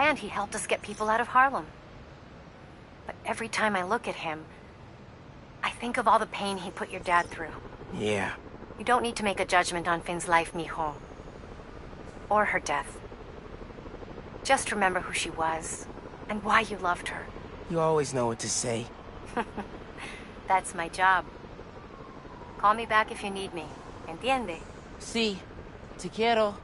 And he helped us get people out of Harlem. But every time I look at him, I think of all the pain he put your dad through. Yeah. You don't need to make a judgment on Finn's life, mijo. Or her death. Just remember who she was, and why you loved her. You always know what to say. That's my job. Call me back if you need me. Entiende? Sí. Te quiero.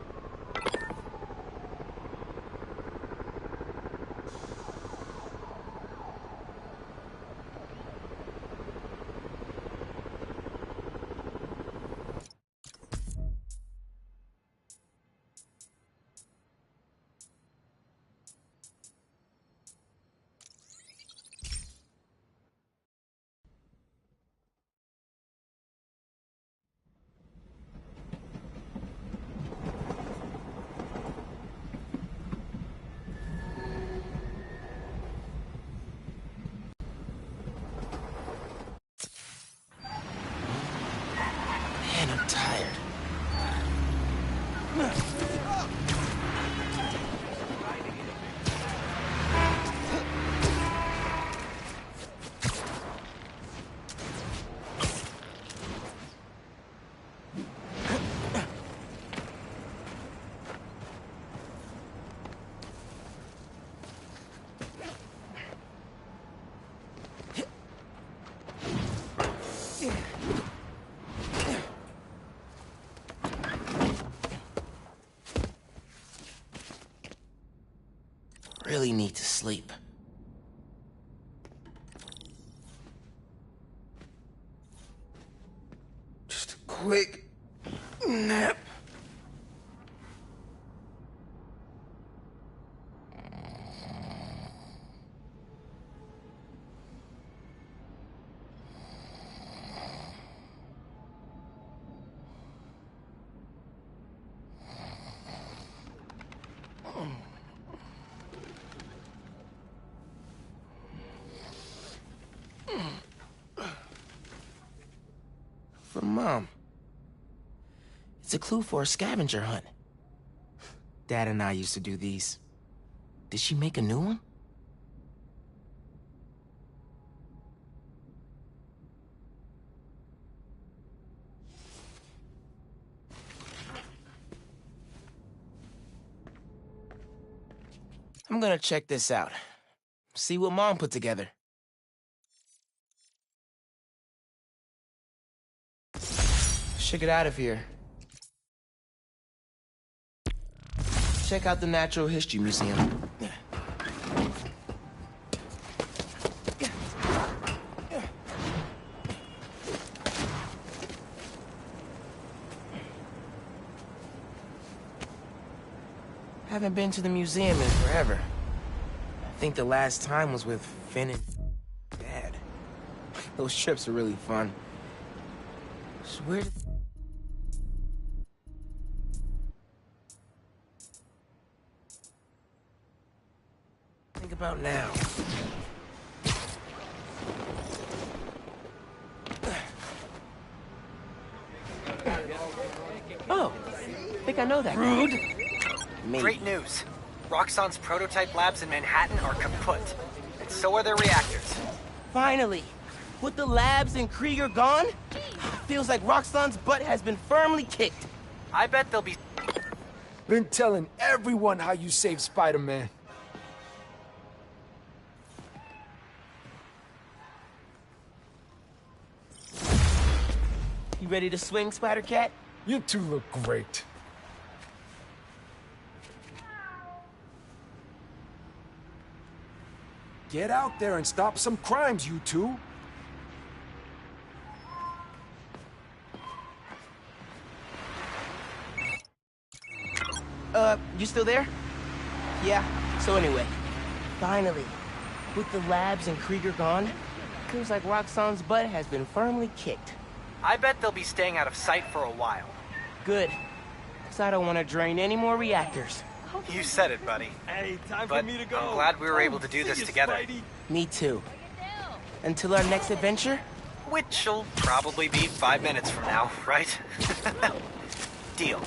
Man, I'm tired. Really need to sleep. Just a quick nap. From Mom. It's a clue for a scavenger hunt. Dad and I used to do these. Did she make a new one? I'm gonna check this out. See what Mom put together. Should get out of here. Check out the Natural History Museum. Haven't been to the museum in forever. I think the last time was with Finn and Dad. Those trips are really fun. So where did... Think about now. Oh, I think I know that. Rude. Maybe. Great news. Roxxon's prototype labs in Manhattan are kaput, and so are their reactors. Finally! With the labs and Krieger gone, feels like Roxxon's butt has been firmly kicked. I bet they'll be... Been telling everyone how you saved Spider-Man. You ready to swing, Spider-Cat? You two look great. Get out there and stop some crimes, you two. You still there? Yeah. So anyway, finally, with the labs and Krieger gone, feels like Roxxon's butt has been firmly kicked. I bet they'll be staying out of sight for a while. Good. Because I don't want to drain any more reactors. You said it, buddy. Hey, time But for me to go. I'm glad we were able to do this See ya, together. Spidey. Me too. Until our next adventure? Which'll probably be 5 minutes from now, right? Deal.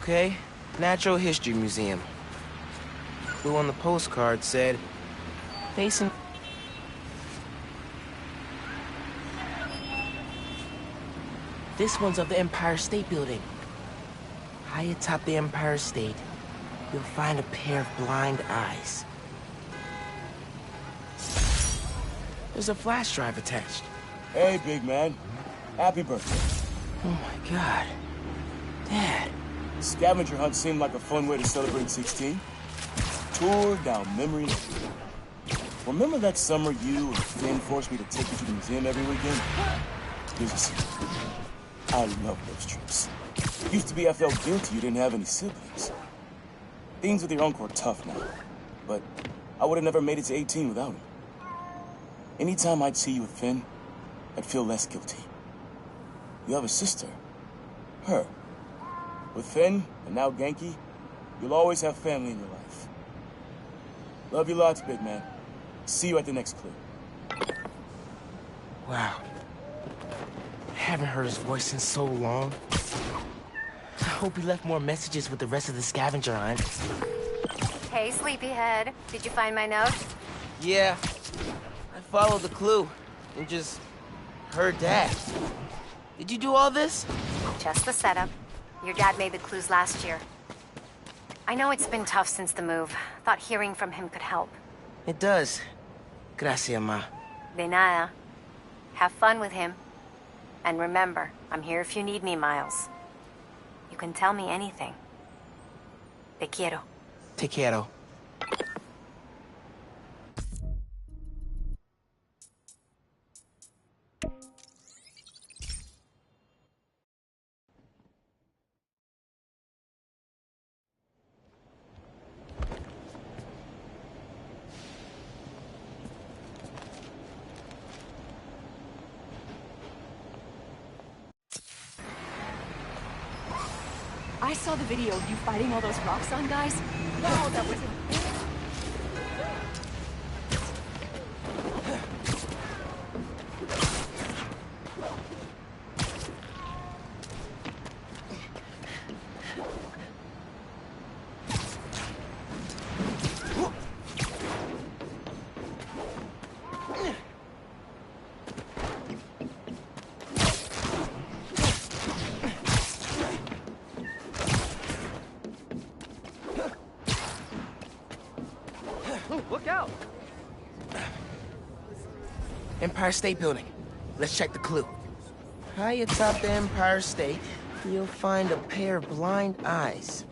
Okay, Natural History Museum. Who on the postcard said, facing... This one's of the Empire State Building. High atop the Empire State, you'll find a pair of blind eyes. There's a flash drive attached. Hey, big man. Happy birthday. Oh my God. Dad. Scavenger hunt seemed like a fun way to celebrate 16. Tour down memory lane. Remember that summer you and Finn forced me to take you to the museum every weekend? Here's a secret. I love those trips. Used to be I felt guilty you didn't have any siblings. Things with your uncle are tough now, but I would have never made it to 18 without him. Anytime I'd see you with Finn, I'd feel less guilty. You have a sister. Her. With Finn, and now Genki, you'll always have family in your life. Love you lots, big man. See you at the next clue. Wow. I haven't heard his voice in so long. I hope he left more messages with the rest of the scavenger hunt. Hey, sleepyhead. Did you find my note? Yeah. I followed the clue and just heard Dad. Did you do all this? Just the setup. Your dad made the clues last year. I know it's been tough since the move. Thought hearing from him could help. It does. Gracias, Ma. De nada. Have fun with him. And remember, I'm here if you need me, Miles. You can tell me anything. Te quiero. Te quiero. I saw the video of you fighting all those Roxxon guys. Wow, that was Look out! Empire State Building. Let's check the clue. High atop the Empire State, you'll find a pair of blind eyes.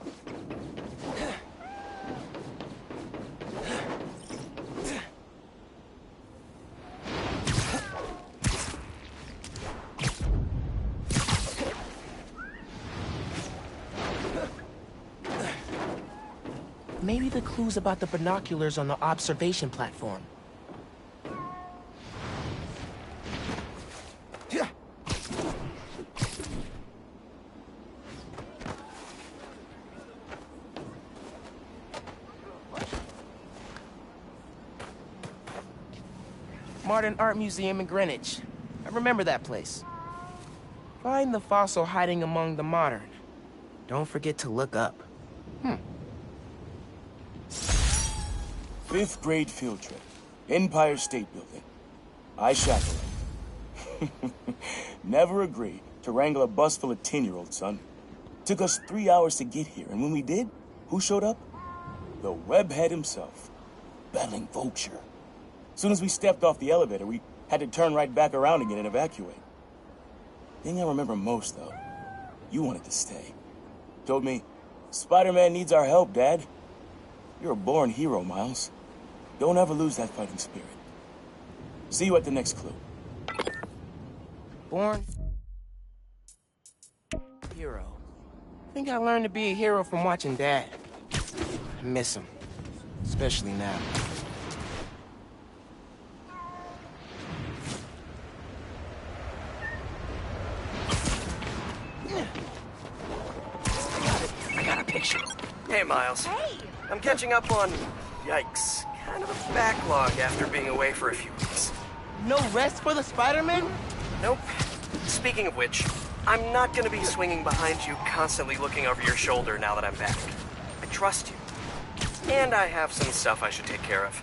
Maybe the clue's about the binoculars on the observation platform. Modern Art Museum in Greenwich. I remember that place. Find the fossil hiding among the modern. Don't forget to look up. 5th grade field trip. Empire State Building. I chaperoned. Never agreed to wrangle a bus full of 10-year-olds, son. Took us 3 hours to get here, and when we did, who showed up? The webhead himself. Battling Vulture. Soon as we stepped off the elevator, we had to turn right back around again and evacuate. Thing I remember most, though, you wanted to stay. Told me, Spider-Man needs our help, Dad. You're a born hero, Miles. Don't ever lose that fighting spirit. See you at the next clue. Born hero. I think I learned to be a hero from watching Dad. I miss him, especially now. I got a picture. Hey, Miles. Hey! I'm catching up on... Yikes. Kind of a backlog after being away for a few weeks. No rest for the Spider-Man? Nope. Speaking of which, I'm not gonna be swinging behind you, constantly looking over your shoulder now that I'm back. I trust you. And I have some stuff I should take care of.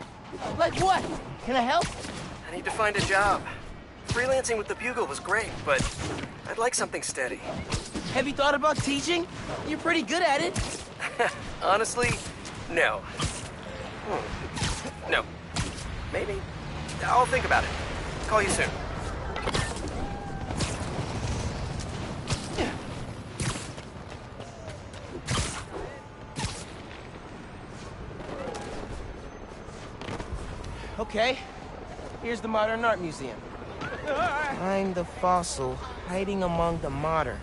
Like what? Can I help? I need to find a job. Freelancing with the Bugle was great, but I'd like something steady. Have you thought about teaching? You're pretty good at it. Honestly, no. No. Maybe. I'll think about it. Call you soon. Okay, here's the Modern Art Museum. Find the fossil hiding among the modern.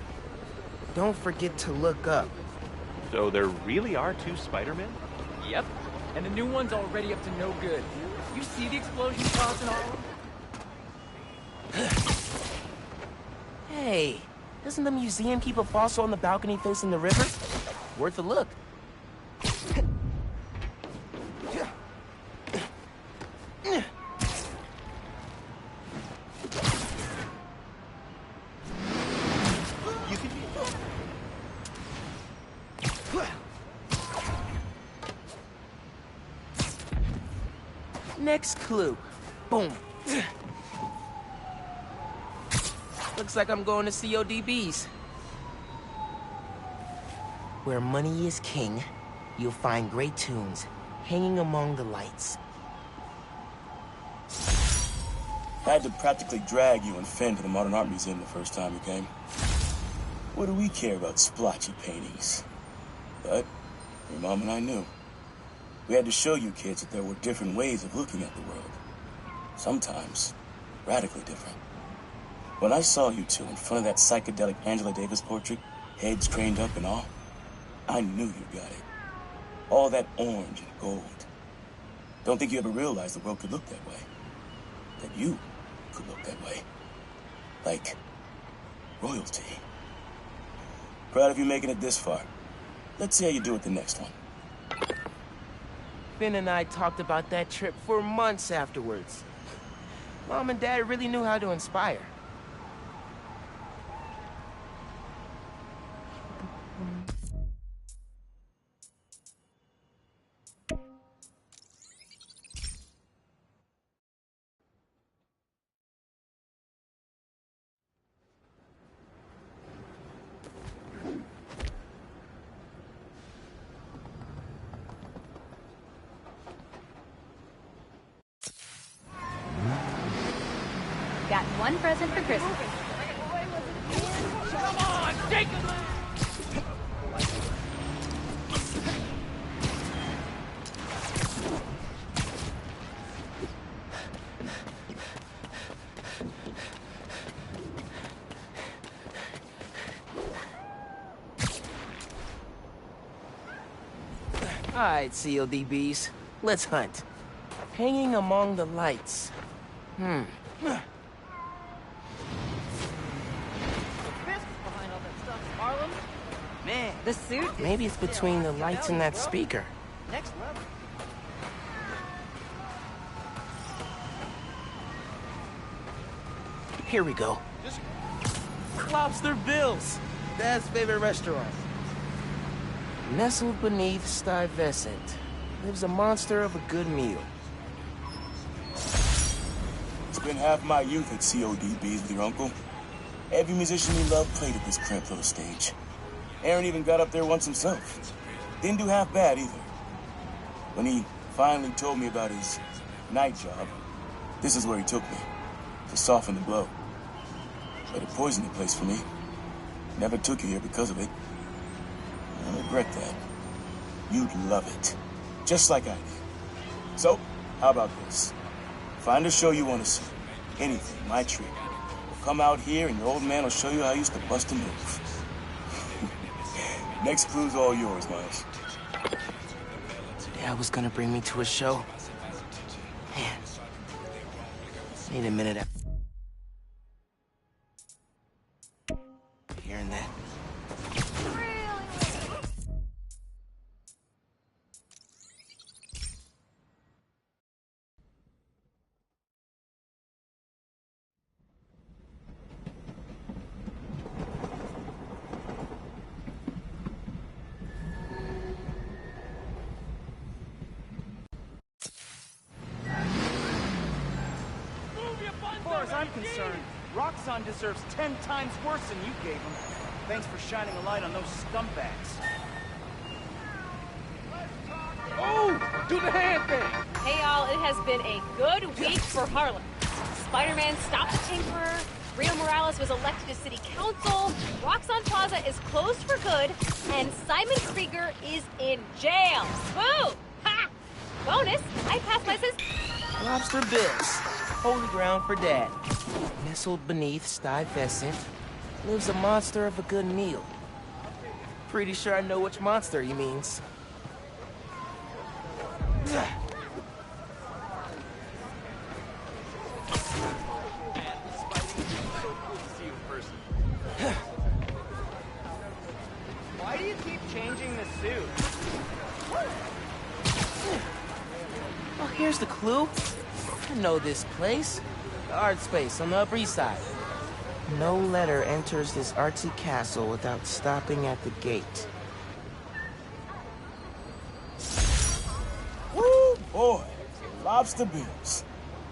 Don't forget to look up. So there really are two Spider-Men? Yep, and the new one's already up to no good. You see the explosion causing all Hey, doesn't the museum keep a fossil on the balcony facing the river? Worth a look. Next clue. Boom. Looks like I'm going to CODB's. Where money is king, you'll find great tunes hanging among the lights. I had to practically drag you and Finn to the Modern Art Museum the first time you came. What do we care about splotchy paintings? But your mom and I knew. We had to show you kids that there were different ways of looking at the world. Sometimes radically different. When I saw you two in front of that psychedelic Angela Davis portrait, heads craned up and all, I knew you got it. All that orange and gold. Don't think you ever realized the world could look that way. That you could look that way. Like royalty. Proud of you making it this far. Let's see how you do at the next one. Finn and I talked about that trip for months afterwards. Mom and Dad really knew how to inspire. Got one present for Christmas. Come on, take it! All right, CODBs, let's hunt. Hanging among the lights. Man, the suit is Maybe it's between the lights and that speaker. next level. Here we go. Lobster Bill's, Dad's favorite restaurant. Nestled beneath Stuyvesant lives a monster of a good meal. Spent half my youth at CODB's with your uncle. Every musician he loved played at this cramped little stage. Aaron even got up there once himself. Didn't do half bad either. When he finally told me about his night job, this is where he took me, to soften the blow. But it poisoned the place for me. Never took you here because of it. I regret that. You'd love it. Just like I did. So, how about this? Find a show you want to see. Anything, my treat. We'll come out here and your old man will show you how I used to bust a move. Next clue's all yours, Miles. Dad was gonna bring me to a show. Man, need a minute. Hearing that? As far as I'm concerned, Roxxon deserves 10 times worse than you gave him. Thanks for shining a light on those scumbags. Oh! Do the hand thing! Hey y'all, it has been a good week for Harlem. Spider-Man stopped the Tinkerer, Rio Morales was elected to city council, Roxxon Plaza is closed for good, and Simon Krieger is in jail. Boo! Ha! Bonus, I passed my Lobster Bills, holy ground for Dad. Nestled beneath Stuyvesant lives a monster of a good meal. Pretty sure I know which monster he means. Why do you keep changing the suit? Oh, here's the clue. I know this place. The art space on the Upper East Side. No letter enters this artsy castle without stopping at the gate. Woo, boy. Lobster Bills.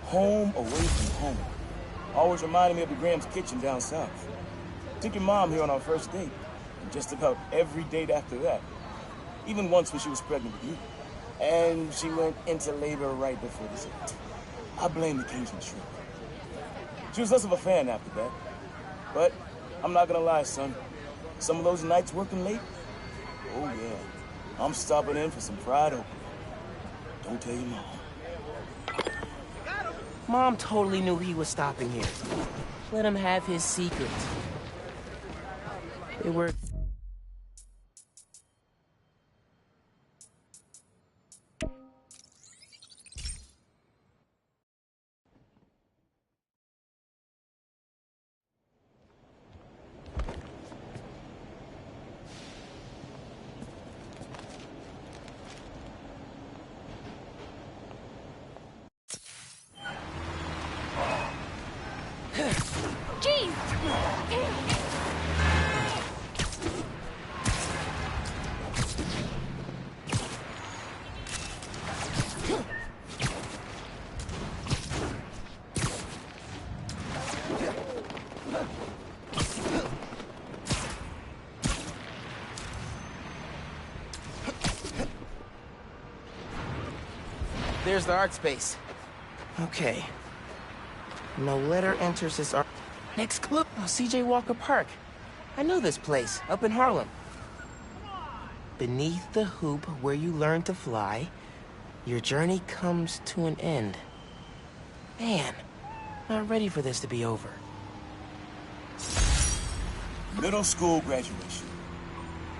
Home away from home. Always reminded me of the Graham's Kitchen down south. Took your mom here on our first date. And just about every date after that. Even once when she was pregnant with you. And she went into labor right before dessert. I blame the Cajun shrimp. She was less of a fan after that. But I'm not gonna lie, son. Some of those nights working late, oh yeah. I'm stopping in for some fried okra. Don't tell your mom. Mom totally knew he was stopping here. Let him have his secret. They were... Jeez! There's the art space. Okay. No letter enters this art... Next clue, oh, CJ Walker Park. I know this place, up in Harlem. Beneath the hoop where you learn to fly, your journey comes to an end. Man, not ready for this to be over. Middle school graduation.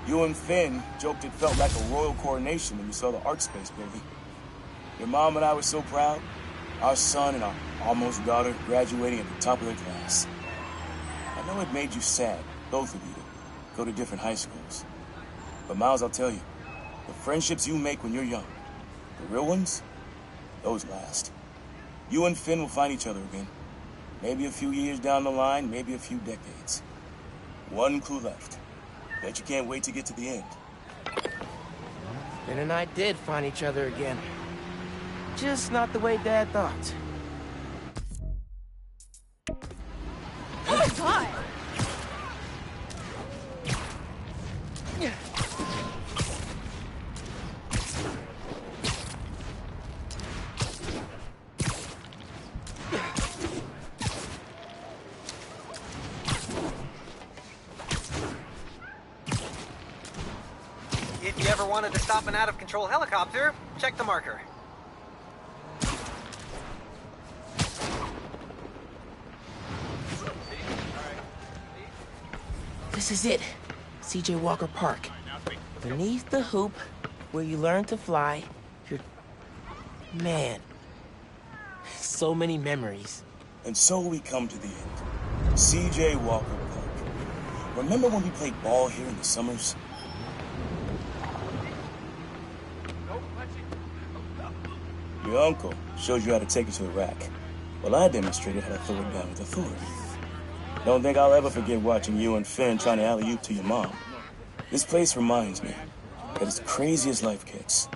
You and Finn joked it felt like a royal coronation when you saw the art space, baby. Your mom and I were so proud. Our son and our almost daughter graduating at the top of their class. I know it made you sad, both of you, to go to different high schools. But Miles, I'll tell you, the friendships you make when you're young, the real ones, those last. You and Finn will find each other again. Maybe a few years down the line, maybe a few decades. One clue left. Bet you can't wait to get to the end. Finn and I did find each other again. Just not the way Dad thought. Oh my god! If you ever wanted to stop an out-of-control helicopter, check the marker. This is it. CJ Walker Park. Beneath the hoop, where you learn to fly, you're... Man. So many memories. And so we come to the end. CJ Walker Park. Remember when we played ball here in the summers? Your uncle showed you how to take it to the rack. Well, I demonstrated how to throw it down with authority. Don't think I'll ever forget watching you and Finn trying to alley-oop to your mom. This place reminds me that as crazy as life gets,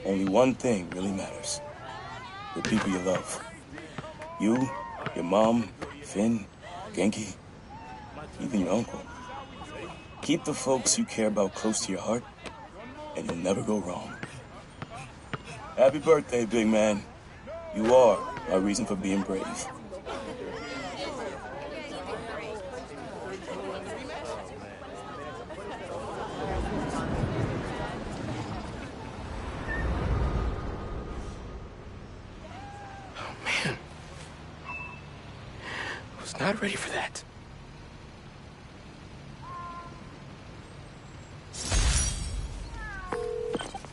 only one thing really matters. The people you love. You Your mom, Finn, Genki, even your uncle. Keep the folks you care about close to your heart, and you'll never go wrong. Happy birthday, big man. You are my reason for being brave. Not ready for that.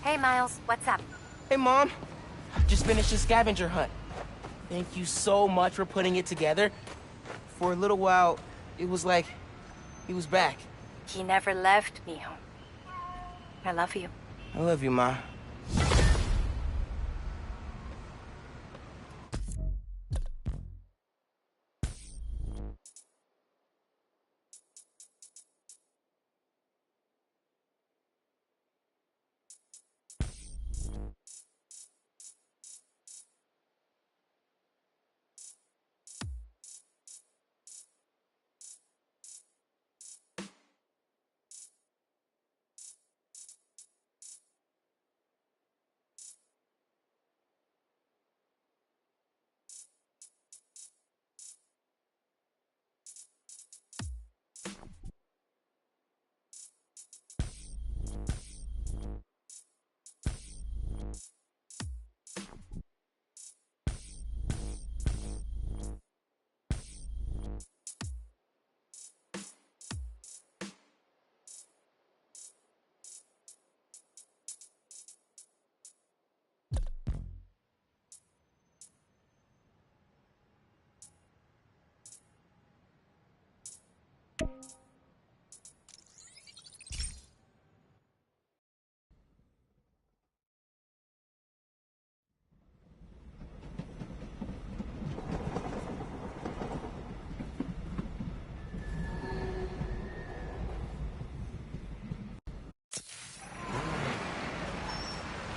Hey, Miles, what's up? Hey, Mom. Just finished the scavenger hunt. Thank you so much for putting it together. For a little while, it was like he was back. He never left, mijo. I love you. I love you, Ma.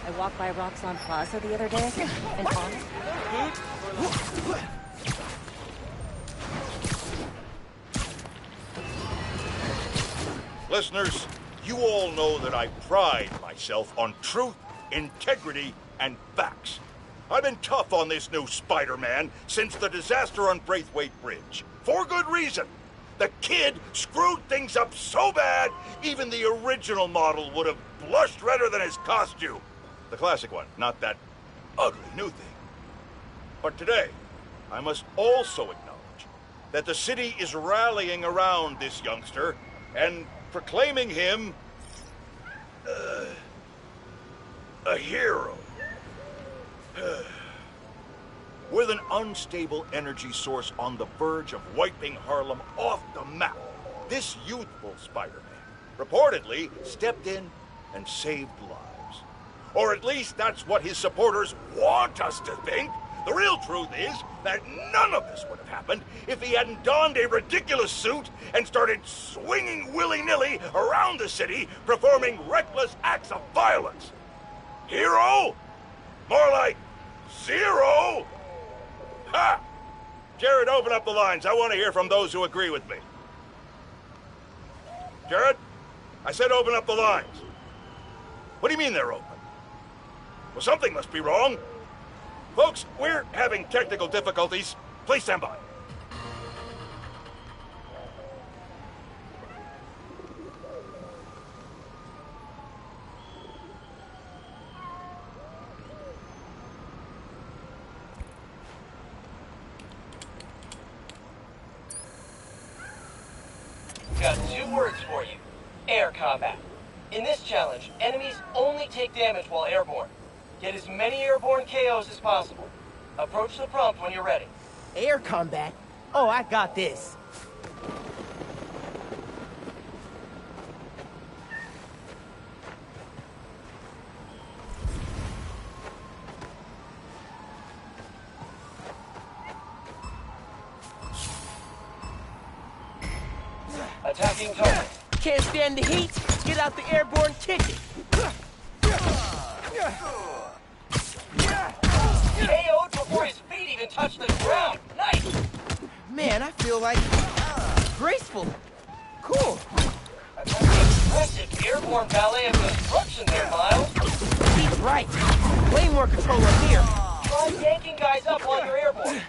I walked by Roxxon Plaza the other day, and Listeners, you all know that I pride myself on truth, integrity, and facts. I've been tough on this new Spider-Man since the disaster on Braithwaite Bridge. For good reason. The kid screwed things up so bad, even the original model would have blushed redder than his costume. The classic one, not that ugly new thing. But today, I must also acknowledge that the city is rallying around this youngster and proclaiming him a hero. With an unstable energy source on the verge of wiping Harlem off the map, this youthful Spider-Man reportedly stepped in and saved lives. Or at least that's what his supporters want us to think. The real truth is that none of this would have happened if he hadn't donned a ridiculous suit and started swinging willy-nilly around the city, performing reckless acts of violence. Hero? More like zero? Ha! Jared, open up the lines. I want to hear from those who agree with me. Jared? I said open up the lines. What do you mean they're open? Well, something must be wrong. Folks, we're having technical difficulties. Please stand by. Got 2 words for you. Air combat. In this challenge, enemies only take damage while airborne. Get as many airborne KOs as possible. Approach the prompt when you're ready. Air combat? Oh, I got this. Attacking target. Can't stand the heat? Get out the airborne ticket. KO'd before his feet even touched the ground. Nice! Man, I feel like graceful. Cool. Impressive airborne ballet of destruction there, Miles. He's right. Way more control up here. Try yanking guys up while you're airborne.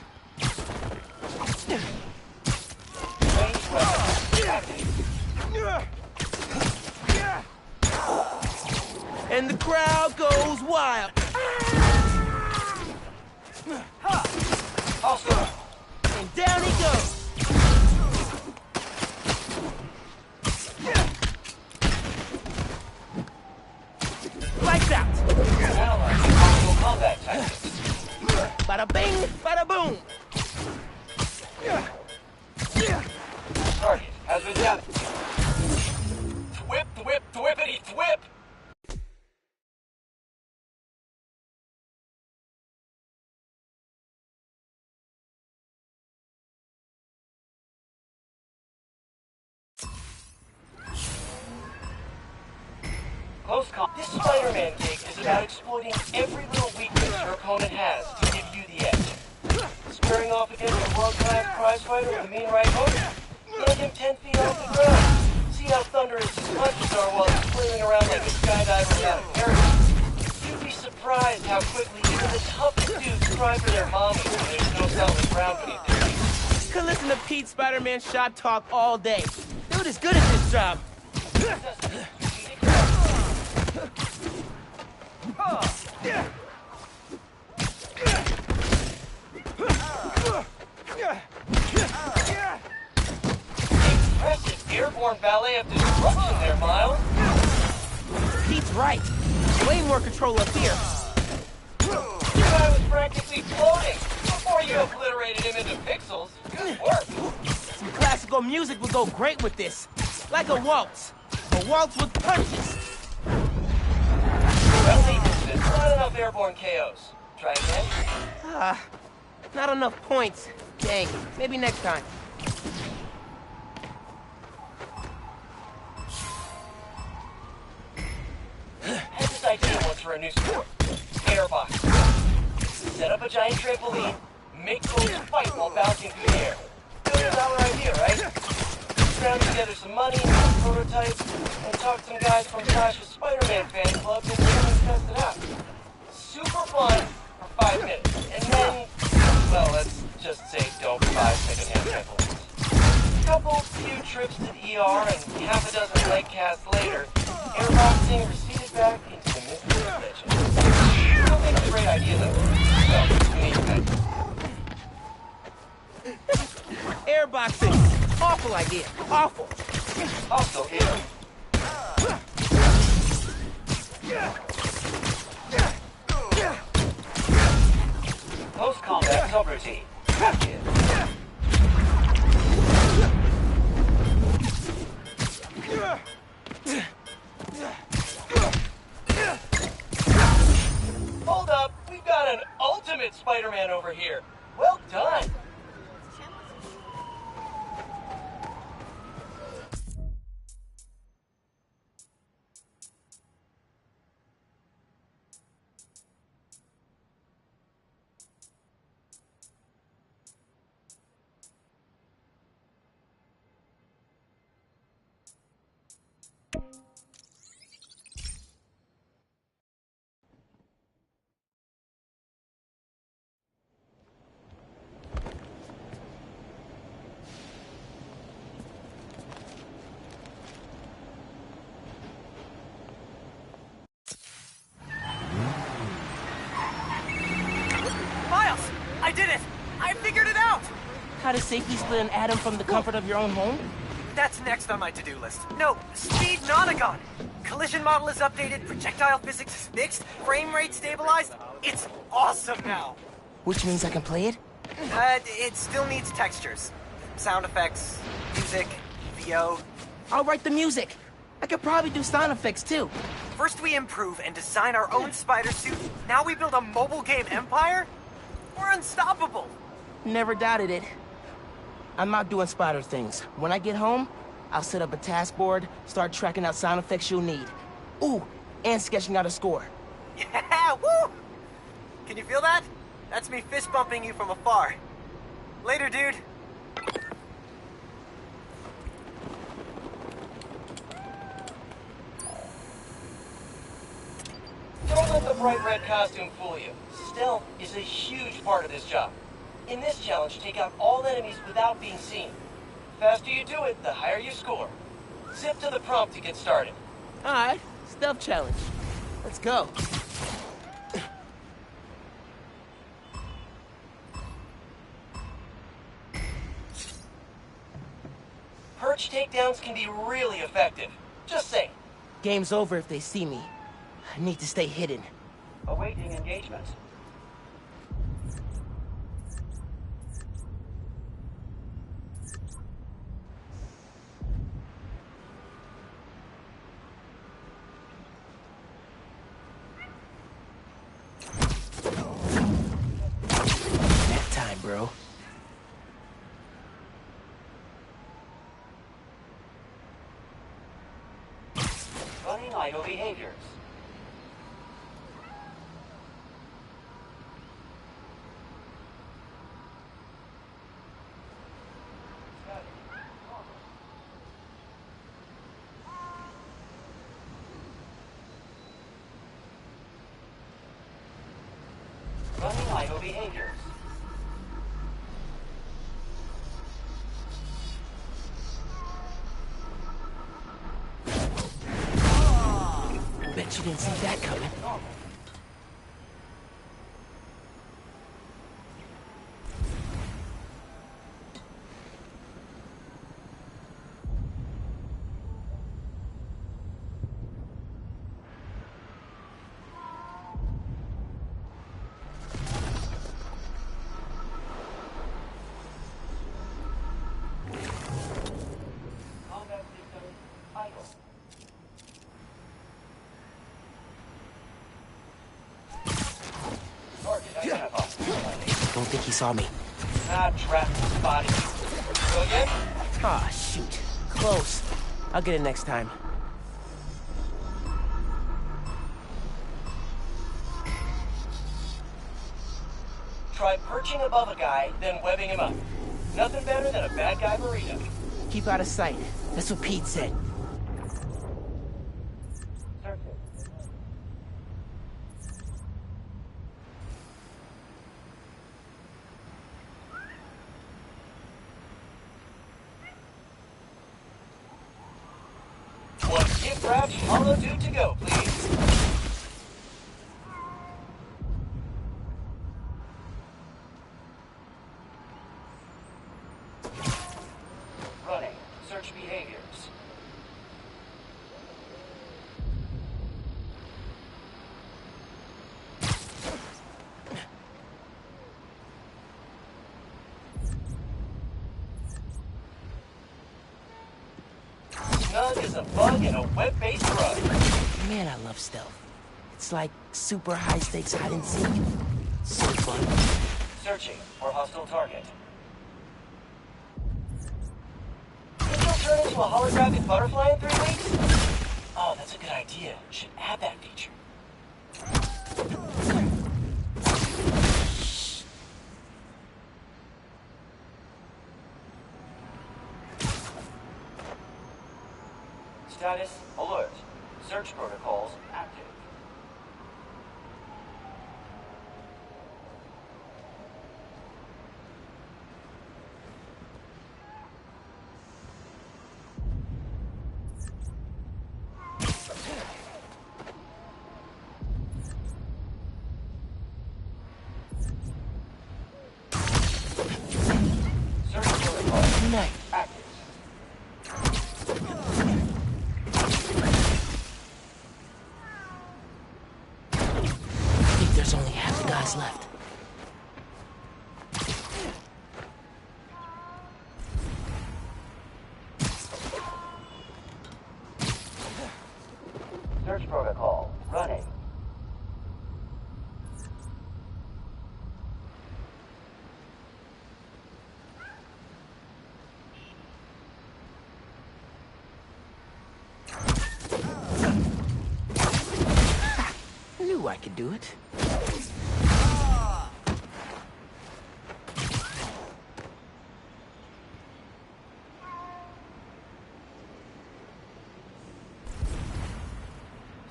Range weapon active. And the crowd goes wild. Hostile. And down he goes. Lights out. Analyze possible combat tactics. Bada bing, bada boom. Target has been damaged. Thwip, thwip, thwippity, thwip! Close call. This Spider-Man gig is about exploiting every little weakness your opponent has to give you the edge. Squaring off against a world-class prizefighter with a mean right hook? Land him 10 feet off the ground. See how thunderous his punches are while he's flailing around like a skydiver without a parachute. You'd be surprised how quickly even the toughest dudes cry for their mommy when there's no solid ground beneath their feet. Could listen to Pete Spider-Man shop talk all day. Dude is good at this job. Impressive airborne ballet of destruction there, Miles. Pete's right. Way more control up here. The guy was practically floating before you obliterated him into pixels. Good work. Some classical music would go great with this. Like a waltz. A waltz with punches. Well, there's not enough airborne KOs. Try again. Not enough points. Dang, maybe next time. Had this idea once for a new sport. Airbox. Set up a giant trampoline, make goals fight while bouncing through the air. $1 million idea, right? Scrounge together some money, some prototypes, and talk to some guys from Sasha's Spider-Man fan club and test it out. Super fun for 5 minutes. And then, well, let's just say don't buy secondhand trampolines. Couple few trips to the ER and half a dozen leg casts later, airboxing receded back into the mystery legend. I don't think it's a great idea, though. Well, to me, Airboxing. Awful idea. Awful. Also, air. Post-combat subroutine. Hold up, we've got an ultimate Spider-Man over here. Well done. I did it! I figured it out! How to safely split an atom from the comfort of your own home? That's next on my to-do list. No, Speed Nonagon! Collision model is updated, projectile physics is fixed, frame rate stabilized. It's awesome now! Which means I can play it? It still needs textures. Sound effects, music, VO. I'll write the music. I could probably do sound effects too. First we improve and design our own spider suit. Now we build a mobile game empire? We're unstoppable! Never doubted it. I'm out doing spider things. When I get home, I'll set up a task board, start tracking out sound effects you'll need. Ooh, and sketching out a score. Yeah, woo! Can you feel that? That's me fist bumping you from afar. Later, dude. bright red costume fool you. Stealth is a huge part of this job. In this challenge, take out all enemies without being seen. The faster you do it, the higher you score. Zip to the prompt to get started. Alright, stealth challenge. Let's go. Perch takedowns can be really effective. Just saying. Game's over if they see me. I need to stay hidden. Awaiting engagement. That time, bro. Running idle behaviors. Running idle behaviors. Bet you didn't see that coming. Combat system idle. Target identified. Don't think he saw me. Not trapped, spotted. Go again? Ah, shoot. Close. I'll get it next time. Try perching above a guy, then webbing him up. Nothing better than a bad guy burrito. Keep out of sight. That's what Pete said. One gift wrapped hollow dude to go, please. Running. Search behaviors. Snug is a bug in a web-based rug. Man, I love stealth. It's like super high-stakes hide and seek. So fun. Searching for hostile target. Think you'll turn into a holographic butterfly in 3 weeks? Oh, that's a good idea. Should add that feature. Status alert. Search protocols active. Search protocols Night. active. I think there's only half the guys left. Search protocol running. Knew I could do it.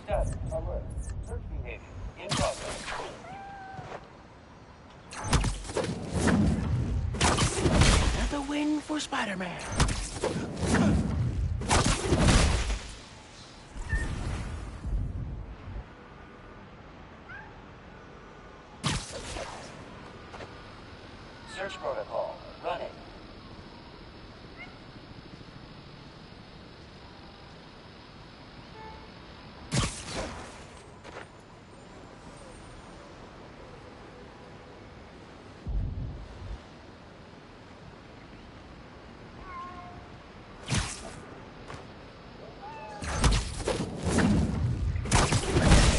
Status 1. Alert. Search behavior. In progress. Another win for Spider-Man. Search protocol. Running.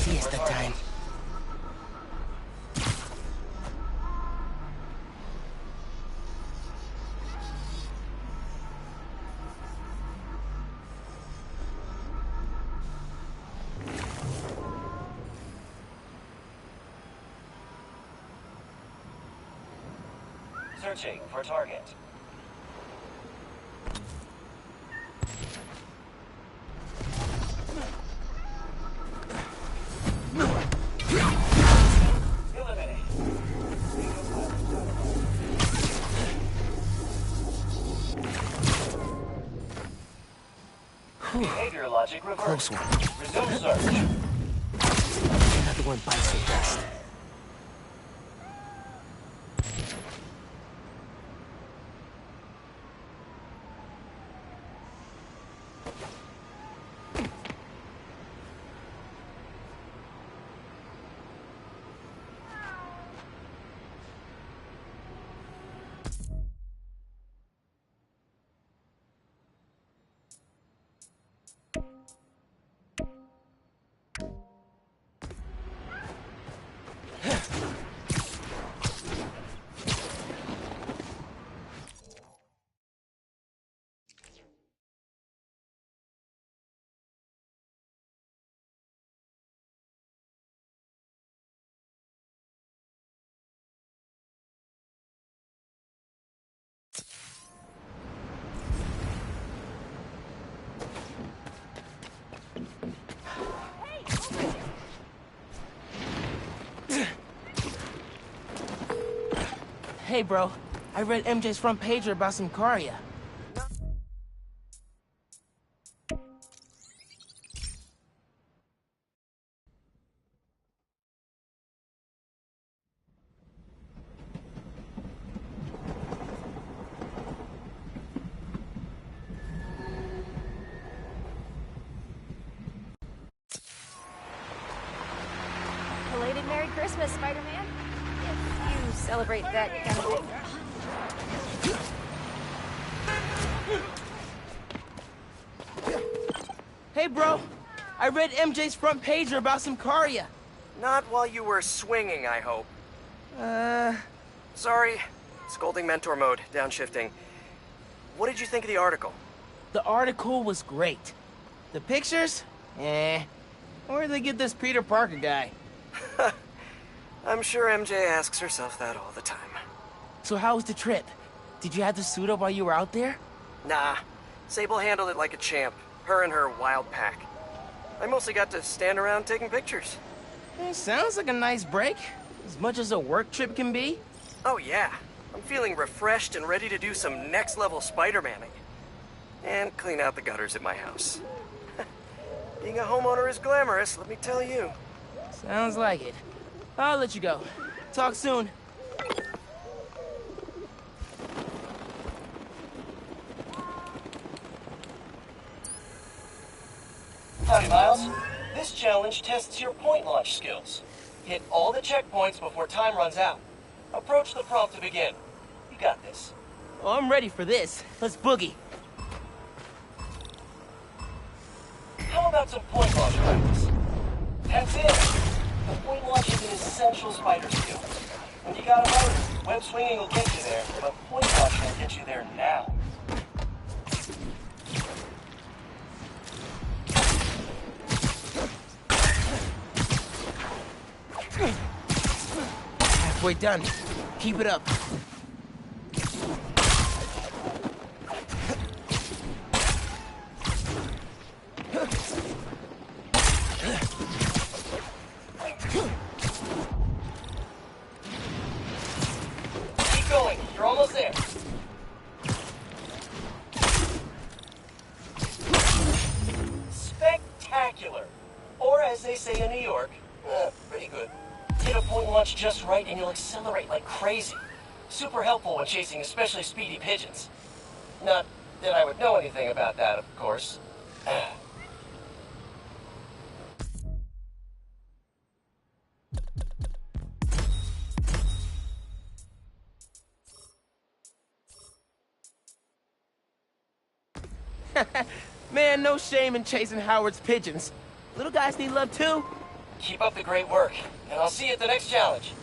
Siesta time. Searching for target. Eliminate. Behavior logic reversed. Close one. Resume search. Another one bites the dust. Hey, bro. I read MJ's front pager about some Karia. Belated Merry Christmas, Spider-Man. If you celebrate that kind of thing. Hey, bro. I read MJ's front pager about some Karia. Not while you were swinging, I hope. Sorry. Scolding mentor mode, downshifting. What did you think of the article? The article was great. The pictures? Eh. Where'd they get this Peter Parker guy? I'm sure MJ asks herself that all the time. So how was the trip? Did you have to suit up while you were out there? Nah. Sable handled it like a champ. Her and her wild pack. I mostly got to stand around taking pictures. Sounds like a nice break. As much as a work trip can be. Oh yeah. I'm feeling refreshed and ready to do some next-level Spider-Manning. And clean out the gutters at my house. Being a homeowner is glamorous, let me tell you. Sounds like it. I'll let you go. Talk soon. Howdy, Miles. This challenge tests your point launch skills. Hit all the checkpoints before time runs out. Approach the prompt to begin. You got this. Oh, I'm ready for this. Let's boogie. How about some point launch practice? That's it! The point launch is an essential spider skill. When you got a motor, web swinging will get you there, but point launch will get you there now. Halfway done. Keep it up. accelerate like crazy. Super helpful when chasing especially speedy pigeons. Not that I would know anything about that, of course. Man, no shame in chasing Howard's pigeons. Little guys need love too. Keep up the great work, and I'll see you at the next challenge.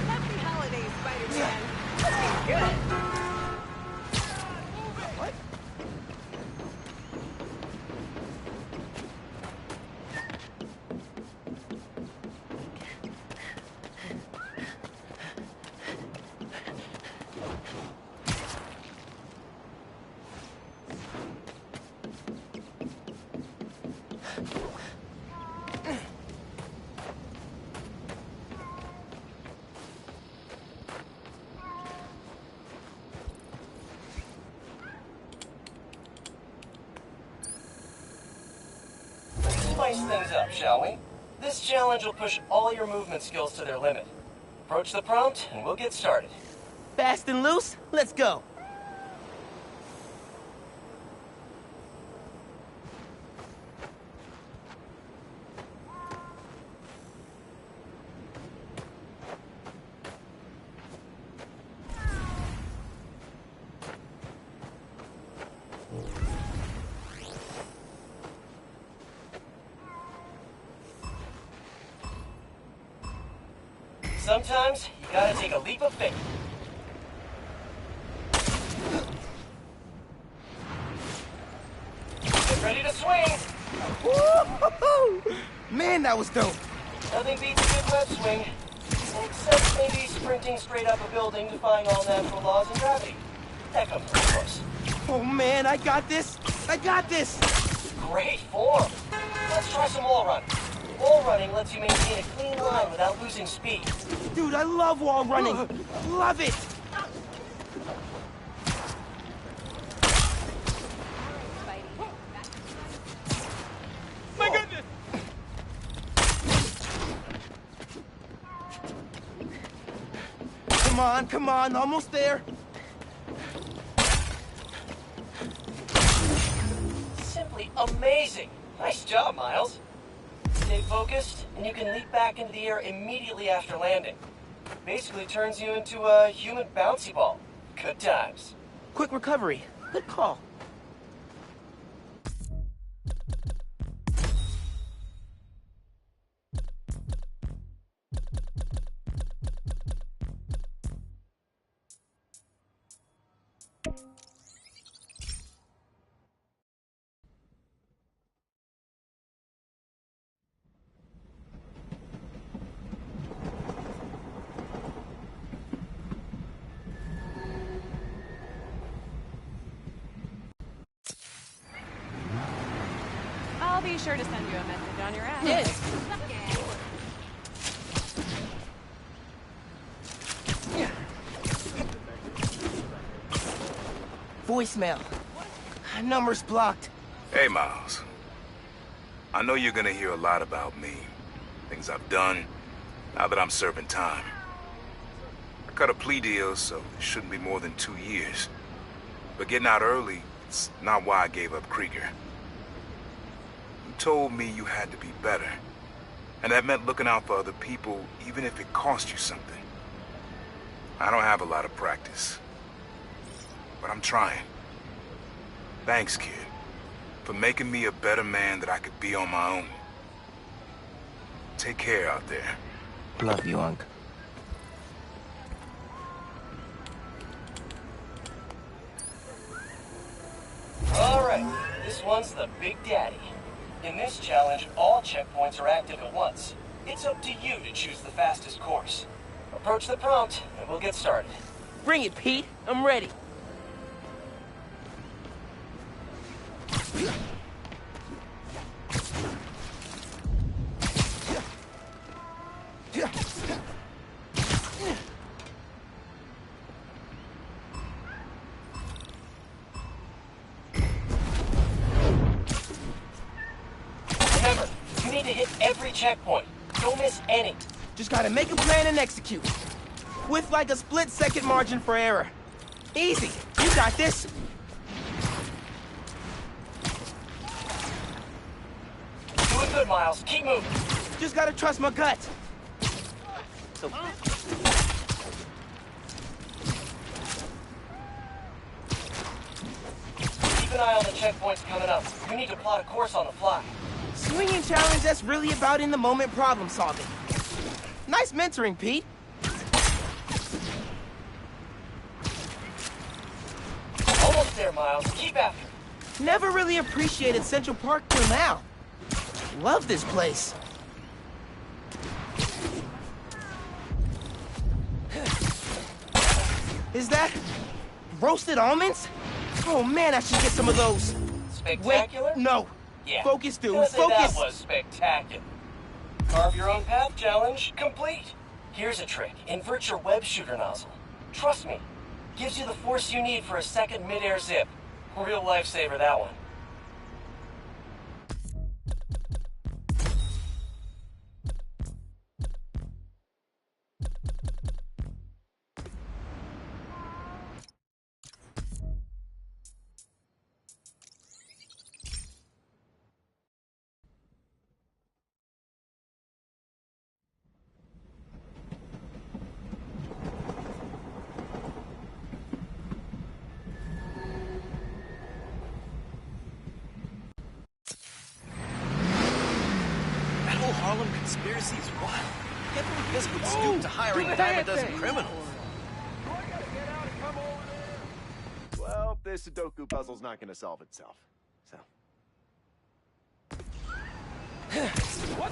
Happy holidays, Spider-Man. Looking good. What? Spice things up, shall we? This challenge will push all your movement skills to their limit. Approach the prompt, and we'll get started. Fast and loose? Let's go. Sometimes, you gotta take a leap of faith. Get ready to swing! Woo-hoo-hoo! Man, that was dope. Nothing beats a good web swing. Except maybe sprinting straight up a building defying all natural laws and gravity. That comes pretty close. Oh man, I got this. I got this. Great form. Let's try some wall running. Wall running lets you maintain a clean line without losing speed. Dude, I love wall running. Love it. My goodness! Come on, almost there. Simply amazing. Nice job, Miles. Stay focused, and you can leap back into the air immediately after landing. Basically turns you into a human bouncy ball. Good times. Quick recovery. Good call. I'll be sure to send you a message on your app. Yes. Voicemail. Number's blocked. Hey, Miles. I know you're gonna hear a lot about me. Things I've done, now that I'm serving time. I cut a plea deal, so it shouldn't be more than 2 years. But getting out early, it's not why I gave up Krieger. You told me you had to be better. And that meant looking out for other people, even if it cost you something. I don't have a lot of practice. But I'm trying. Thanks, kid, for making me a better man that I could be on my own. Take care out there. Love you, Unc. Alright, this one's the Big Daddy. In this challenge, all checkpoints are active at once. It's up to you to choose the fastest course. Approach the prompt, and we'll get started. Bring it, Pete. I'm ready. need to hit every checkpoint. Don't miss any. Just gotta make a plan and execute. With like a split-second margin for error. Easy. You got this. Doing good, Miles. Keep moving. Just gotta trust my gut. Keep an eye on the checkpoints coming up. We need to plot a course on the fly. Swinging challenge, that's really about in-the-moment problem-solving. Nice mentoring, Pete. Almost there, Miles. Keep after. Never really appreciated Central Park till now. Love this place. Is that roasted almonds? Oh man, I should get some of those. Spectacular? Wait, no. Yeah. Focus, dude. Gonna say Focus. That was spectacular. Carve your own path challenge complete. Here's a trick. Invert your web shooter nozzle. Trust me. Gives you the force you need for a second mid-air zip. Real lifesaver, that one. Harlem conspiracy is wild. Can't believe this would stoop to hiring a dime a dozen criminals. Well, this Sudoku puzzle's not gonna solve itself, so... What?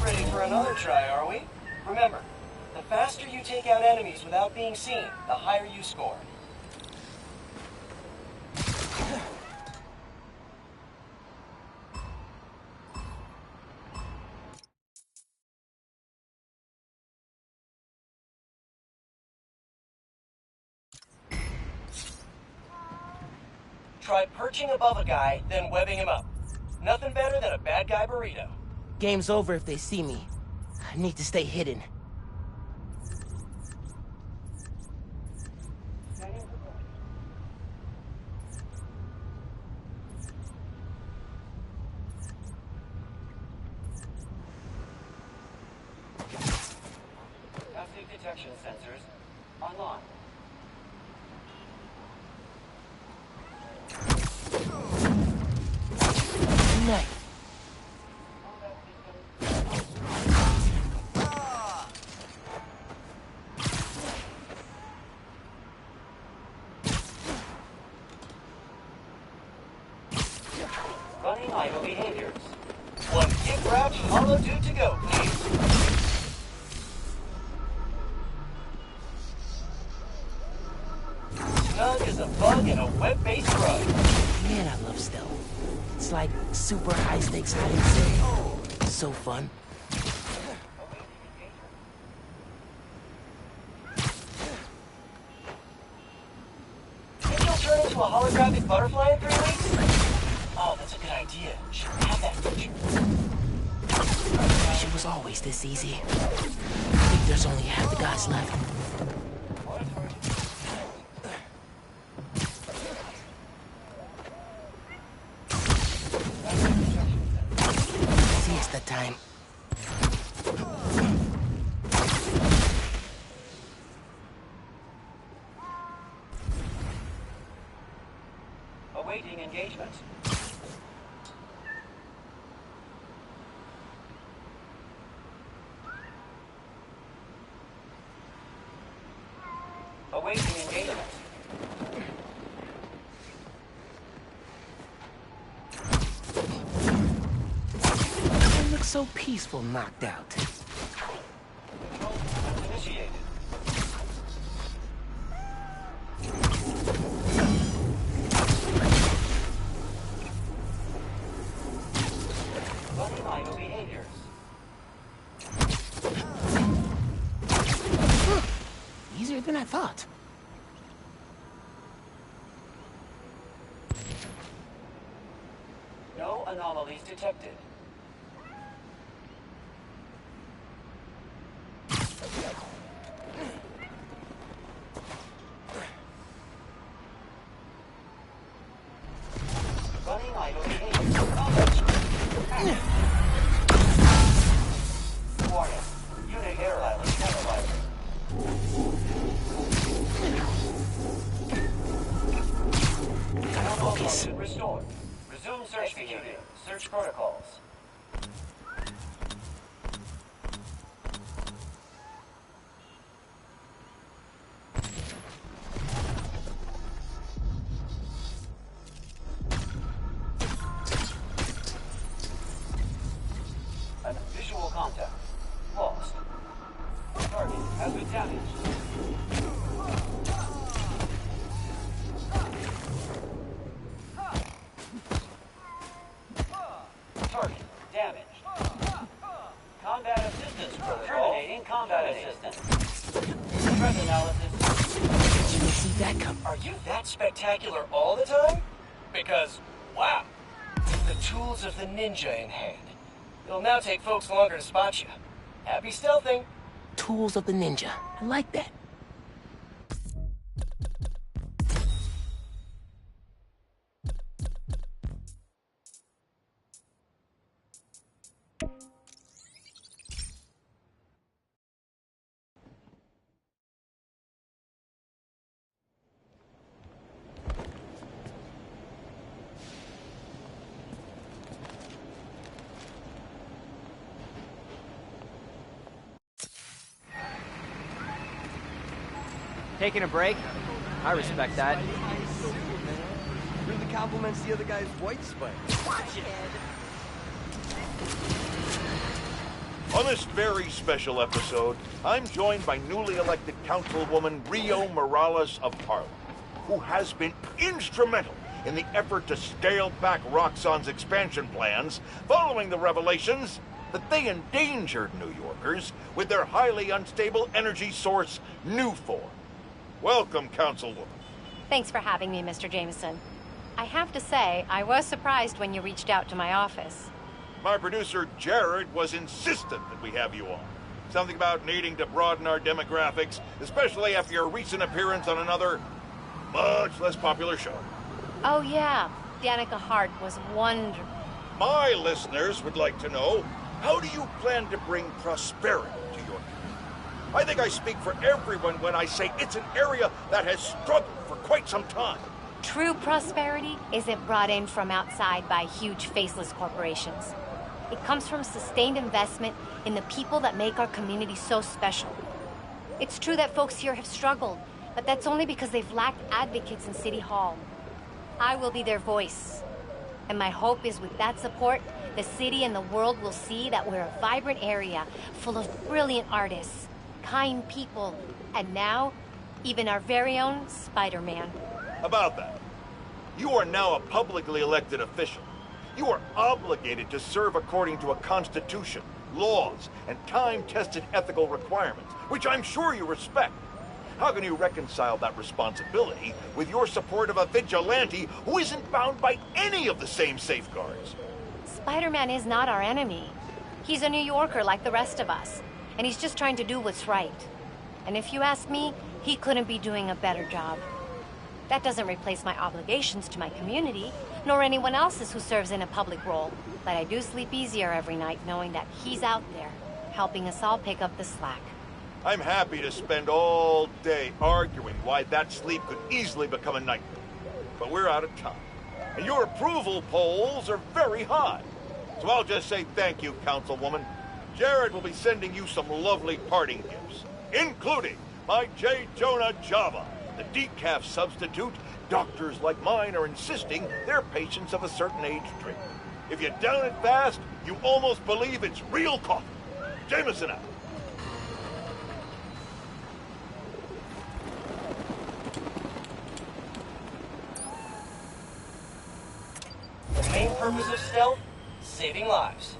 Ready for another try, are we? Remember, the faster you take out enemies without being seen, the higher you score. Try perching above a guy, then webbing him up. Nothing better than a bad guy burrito. Game's over if they see me. I need to stay hidden. Passive detection sensors online. Knife. Running idle behaviors. One gift wrapped hollow dude to go, please. Snug as a bug in a web-based rug. Man, I love stealth. It's like super high-stakes hide and seek. So fun. Think you'll turn into a holographic butterfly in 3 weeks? Oh, that's a good idea. Should have that feature. Wish it was always this easy. I think there's only half the gods left. Siesta time. Awaiting engagement. Awaiting engagement. It looks so peaceful knocked out. Initiated. I thought. No anomalies detected. Running idle behavior. Warning. Unit air island analyzer. Focus. Restored. Resume search executing. Search protocols. Visual contact. Lost. Target has been damaged. Target damaged. Combat assistance protocol. Terminating combat assistance. Threat analysis. You didn't see that coming. Are you that spectacular all the time? Because, wow. The tools of the ninja in hand. It'll now take folks longer to spot you. Happy stealthing. Tools of the ninja. I like that. Taking a break? I respect that. Really compliments the other guy's white spider. On this very special episode, I'm joined by newly elected councilwoman Rio Morales of Harlem, who has been instrumental in the effort to scale back Roxxon's expansion plans following the revelations that they endangered New Yorkers with their highly unstable energy source, Nuform. Welcome, Councilwoman. Thanks for having me, Mr. Jameson. I have to say, I was surprised when you reached out to my office. My producer, Jared, was insistent that we have you on. Something about needing to broaden our demographics, especially after your recent appearance on another, much less popular show. Oh yeah, Danica Hart was wonderful. My listeners would like to know, how do you plan to bring prosperity to your community? I think I speak for everyone when I say it's an area that has struggled for quite some time. True prosperity isn't brought in from outside by huge faceless corporations. It comes from sustained investment in the people that make our community so special. It's true that folks here have struggled, but that's only because they've lacked advocates in City Hall. I will be their voice. And my hope is with that support, the city and the world will see that we're a vibrant area full of brilliant artists, kind people, and now, even our very own Spider-Man. About that, you are now a publicly elected official. You are obligated to serve according to a constitution, laws, and time-tested ethical requirements, which I'm sure you respect. How can you reconcile that responsibility with your support of a vigilante who isn't bound by any of the same safeguards? Spider-Man is not our enemy. He's a New Yorker like the rest of us, and he's just trying to do what's right. And if you ask me, he couldn't be doing a better job. That doesn't replace my obligations to my community, nor anyone else's who serves in a public role. But I do sleep easier every night knowing that he's out there, helping us all pick up the slack. I'm happy to spend all day arguing why that sleep could easily become a nightmare. But we're out of time. And your approval polls are very high. So I'll just say thank you, Councilwoman. Jared will be sending you some lovely parting gifts, including my J. Jonah Java, the decaf substitute doctors like mine are insisting their patients of a certain age drink. If you down it fast, you almost believe it's real coffee. Jameson out. The main purpose of stealth? Saving lives.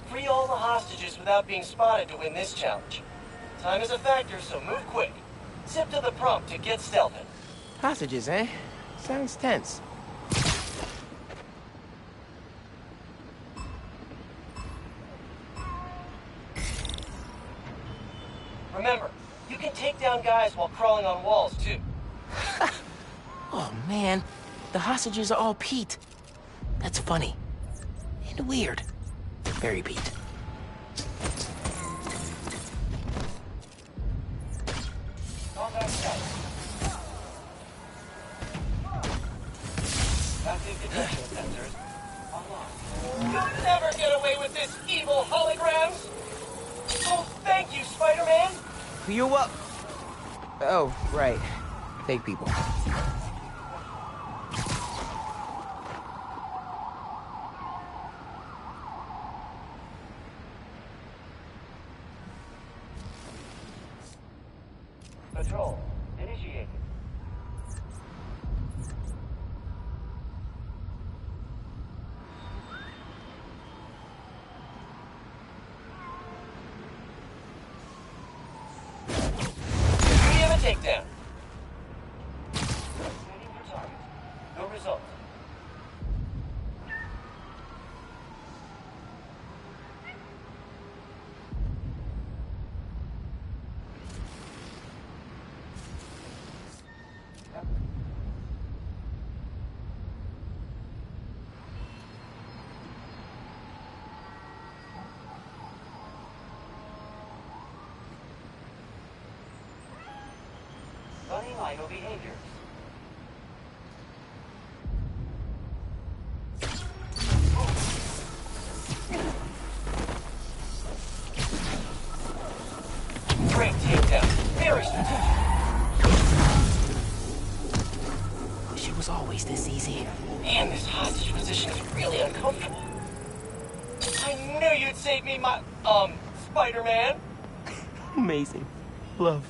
Free all the hostages without being spotted to win this challenge. Time is a factor, so move quick. Zip to the prompt to get stealthed. Hostages, eh? Sounds tense. Remember, you can take down guys while crawling on walls, too. Oh, man. The hostages are all Pete. That's funny. And weird. Very Pete. Contact status. Active detection sensors unlocked. You'll never get away with this, evil holograms! Oh, thank you, Spider-Man! You up? Oh, right. Fake people. Patrol initiated. We have a takedown. Scanning for target. No result. Running idle behaviors. Great takedown. Very strategic. Wish it was always this easy. Man, this hostage position is really uncomfortable. I knew you'd save me, Spider-Man. Amazing. Love.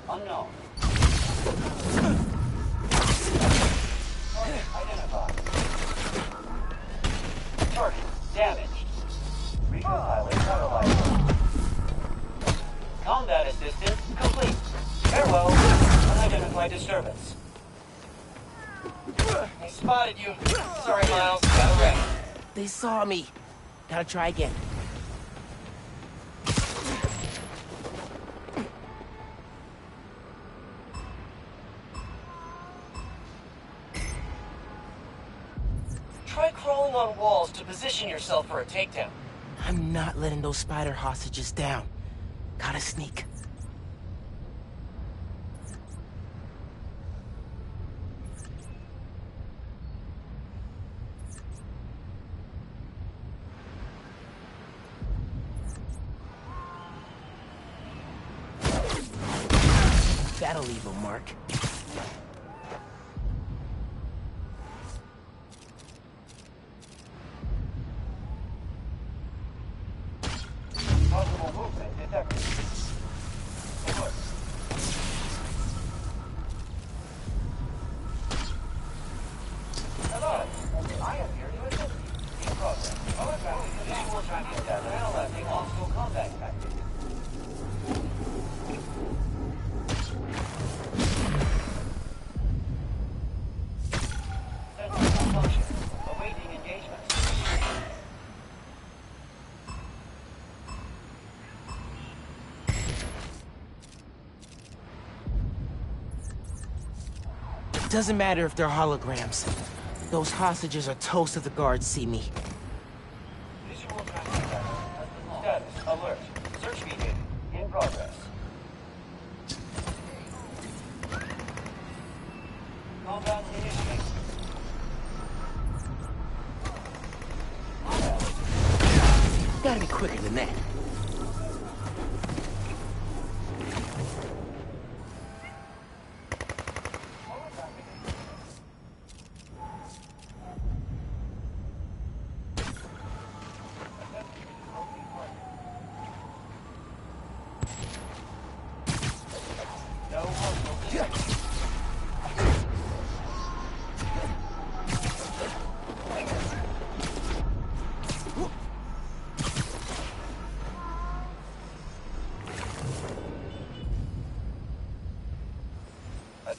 Unknown. Target identified. Target damaged. Recopilot paralyzed. Combat assistance complete. Farewell. Unidentified disturbance. They spotted you. Sorry, Miles. Got a wreck. They saw me. Gotta try again. Try crawling on walls to position yourself for a takedown. I'm not letting those spider hostages down. Gotta sneak. That'll leave a mark. Possible movement detected. Alert. Hello. I am here to assist you. In progress. Holographic visual tracking data analyzing hostile combat tactics. Sensor malfunction. Awaiting engagement. Doesn't matter if they're holograms. Those hostages are toast if the guards see me. Visual tracking data. Status alert. Search begin. In progress. Combat initiated. Gotta be quicker than that.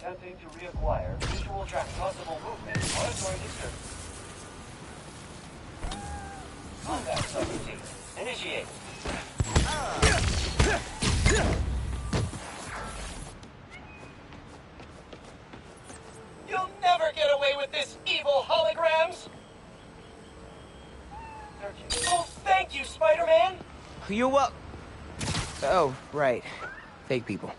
Attempting to reacquire visual track possible movement monitoring disturbance. Combat subroutine. Initiate. You'll never get away with this, evil holograms! Oh, thank you, Spider-Man! You're welcome. Oh, right. Fake people.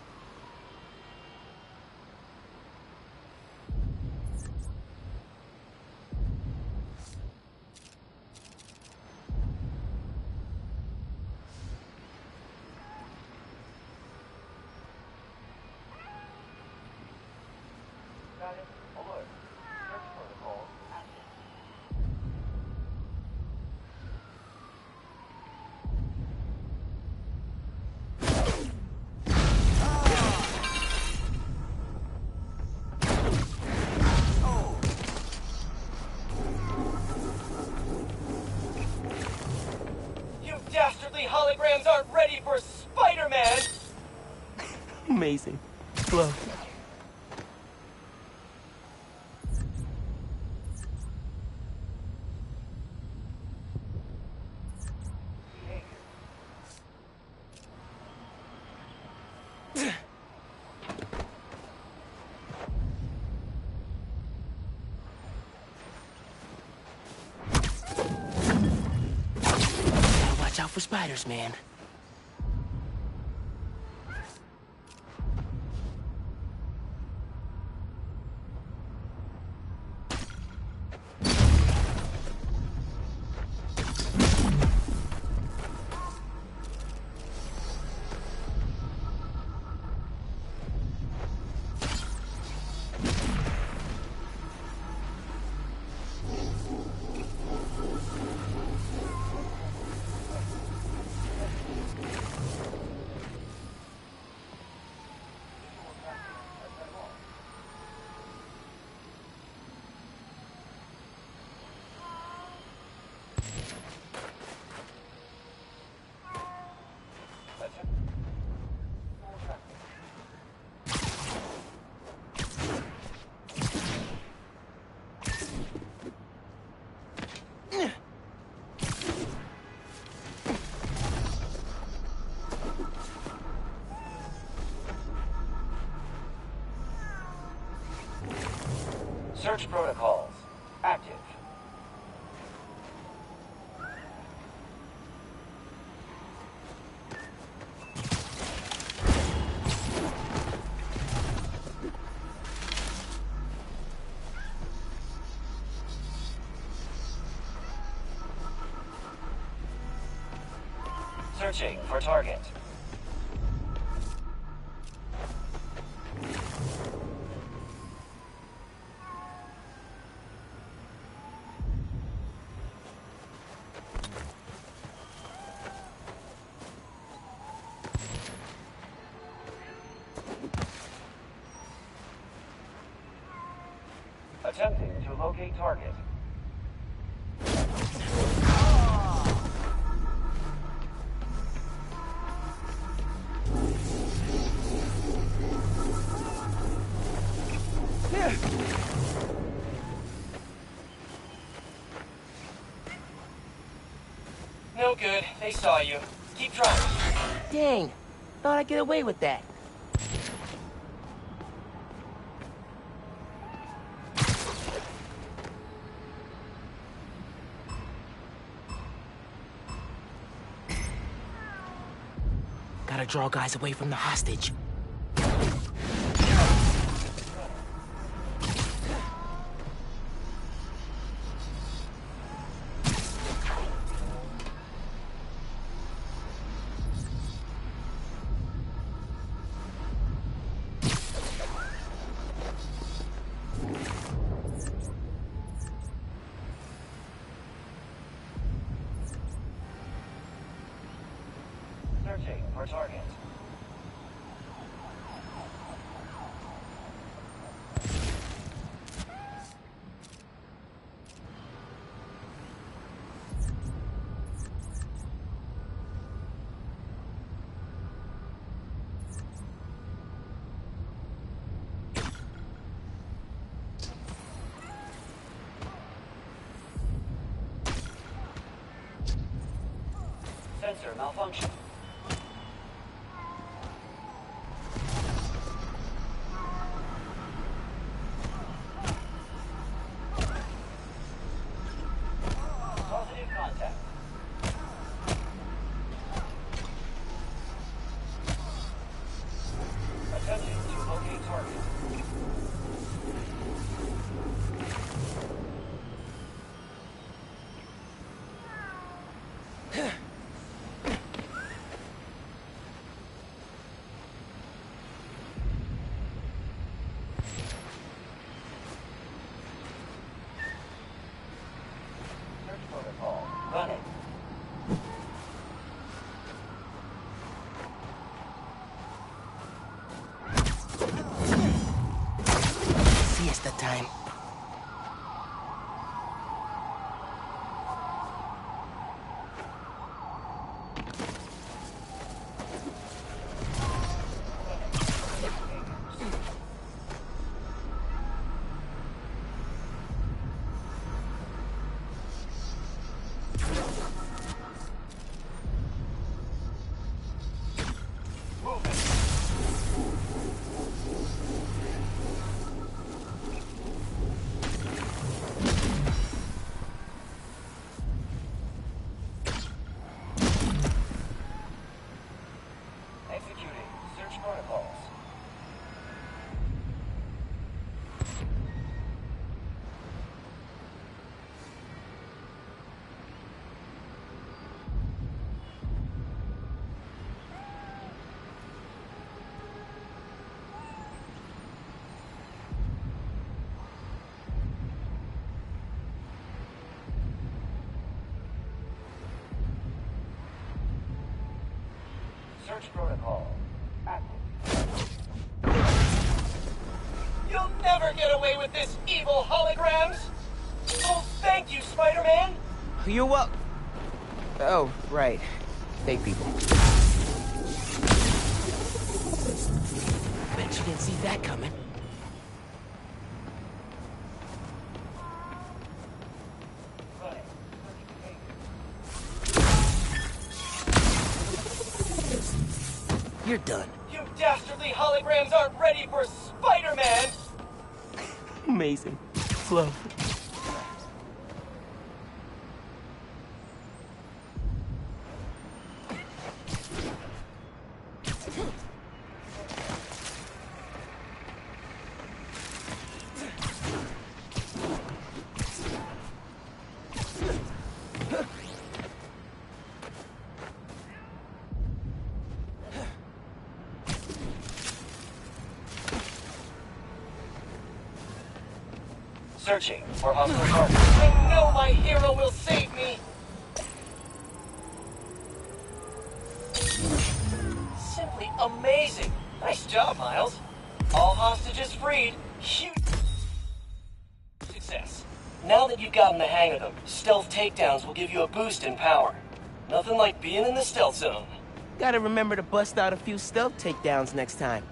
Holograms aren't ready for Spider-Man! Amazing. Flow. Watch out for spiders, man. Search protocols active. Searching for target. Attempting to locate target. No good. They saw you. Keep trying. Dang. Thought I'd get away with that. Gotta draw guys away from the hostage. Searching for target. sensor malfunction. Positive contact. Attempting to locate target. Search protocol running. Siesta time. Executing search protocols. Search protocol active. You'll never get away with this, evil holograms! Oh, thank you, Spider-Man! You're wel- Oh, right. Fake people. Bet you didn't see that coming. You're done. You dastardly holograms aren't ready for Spider-Man! Amazing. Slow. Searching for hostile targets. I know my hero will save me! Simply amazing! Nice job, Miles. All hostages freed. Huge success. Now that you've gotten the hang of them, stealth takedowns will give you a boost in power. Nothing like being in the stealth zone. Gotta remember to bust out a few stealth takedowns next time.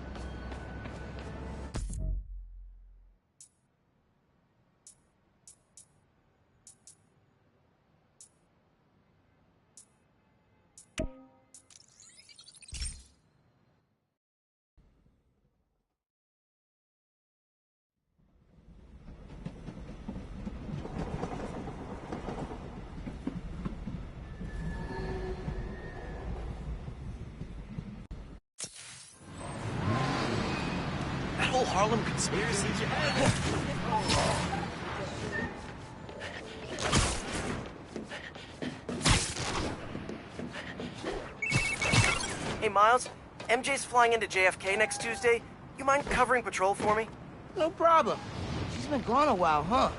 That whole Harlem conspiracy. Hey, Miles. MJ's flying into JFK next Tuesday. You mind covering patrol for me? No problem. She's been gone a while, huh?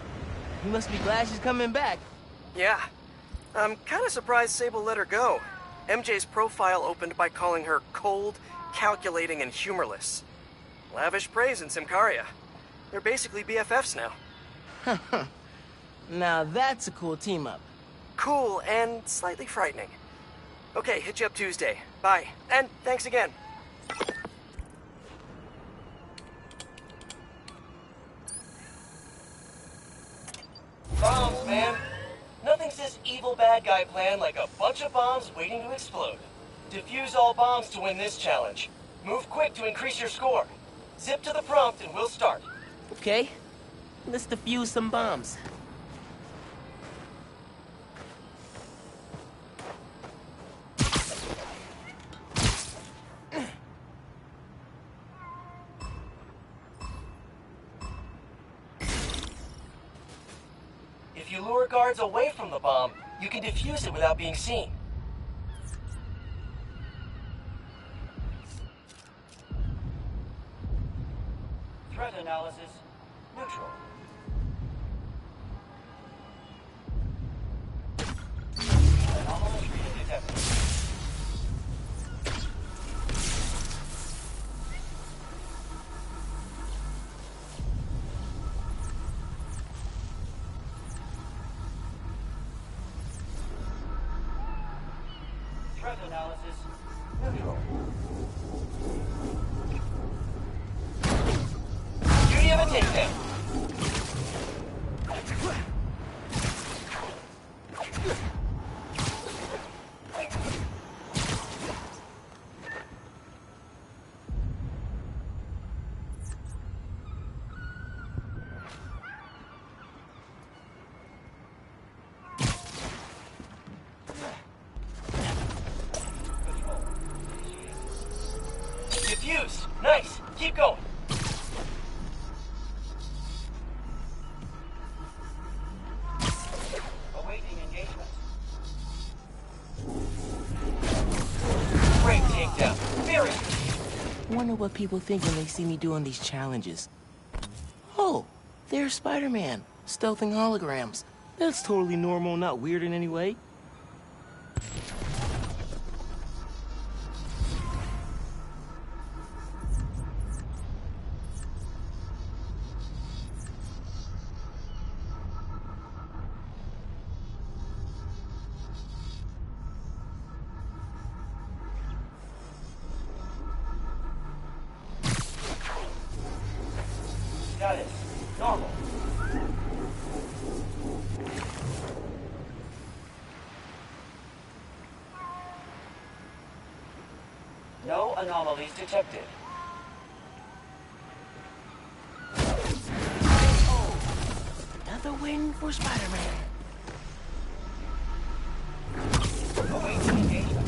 You must be glad she's coming back. Yeah. I'm kind of surprised Sable let her go. MJ's profile opened by calling her cold, calculating, and humorless. Lavish praise in Symkaria. They're basically BFFs now. Now that's a cool team-up. Cool and slightly frightening. Okay, hit you up Tuesday. Bye. And thanks again. Bombs, man. Nothing says evil bad guy plan like a bunch of bombs waiting to explode. Defuse all bombs to win this challenge. Move quick to increase your score. Zip to the prompt and we'll start. Okay, let's defuse some bombs. If you lure guards away from the bomb, you can defuse it without being seen. Threat analysis neutral. Anomalous reading detected. Threat analysis neutral. Duty of a takedown. Diffuse. Nice. Keep going. Awaiting engagement. Great takedown. Very good. Wonder what people think when they see me doing these challenges. Oh, there's Spider-Man, stealthing holograms. That's totally normal, not weird in any way. Status normal. No anomalies detected. Another win for Spider-Man. Awaiting engagement.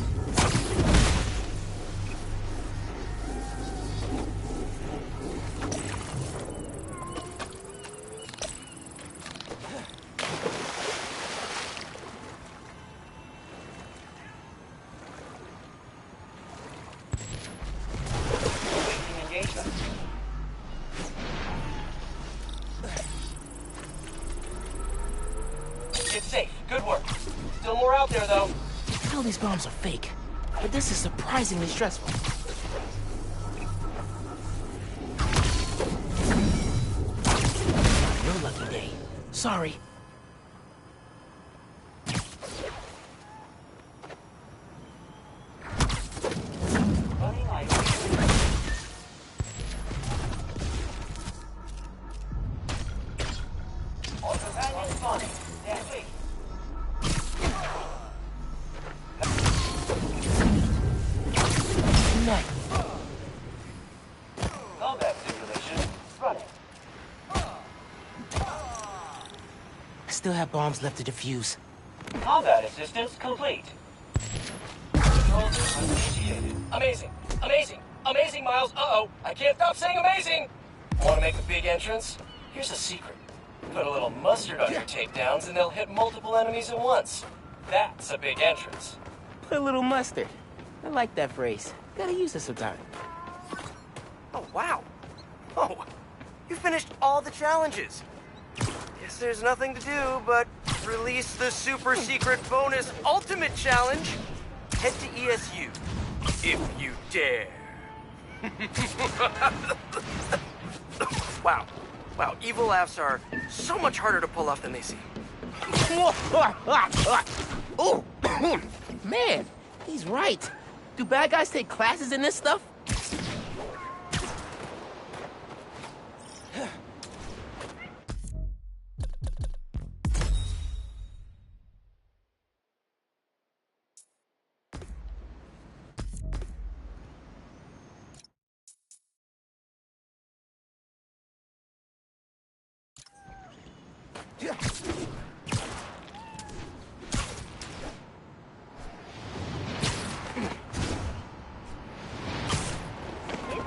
It's safe. Good work. Still more out there, though. I know these bombs are fake, but this is surprisingly stressful. Your lucky day. Sorry. Combat simulation running. I still have bombs left to defuse. Combat assistance complete. Controls initiated. Amazing, amazing, amazing, Miles. Uh-oh, I can't stop saying amazing. Want to make a big entrance? Here's a secret. Put a little mustard on your takedowns and they'll hit multiple enemies at once. That's a big entrance. Put a little mustard. I like that phrase. Gotta use it sometime. Oh, wow. Oh, you finished all the challenges. Guess there's nothing to do but release the super secret bonus ultimate challenge. Head to ESU, if you dare. Wow. Wow, evil laughs are so much harder to pull off than they seem. Oh, man, he's right. Do bad guys take classes in this stuff?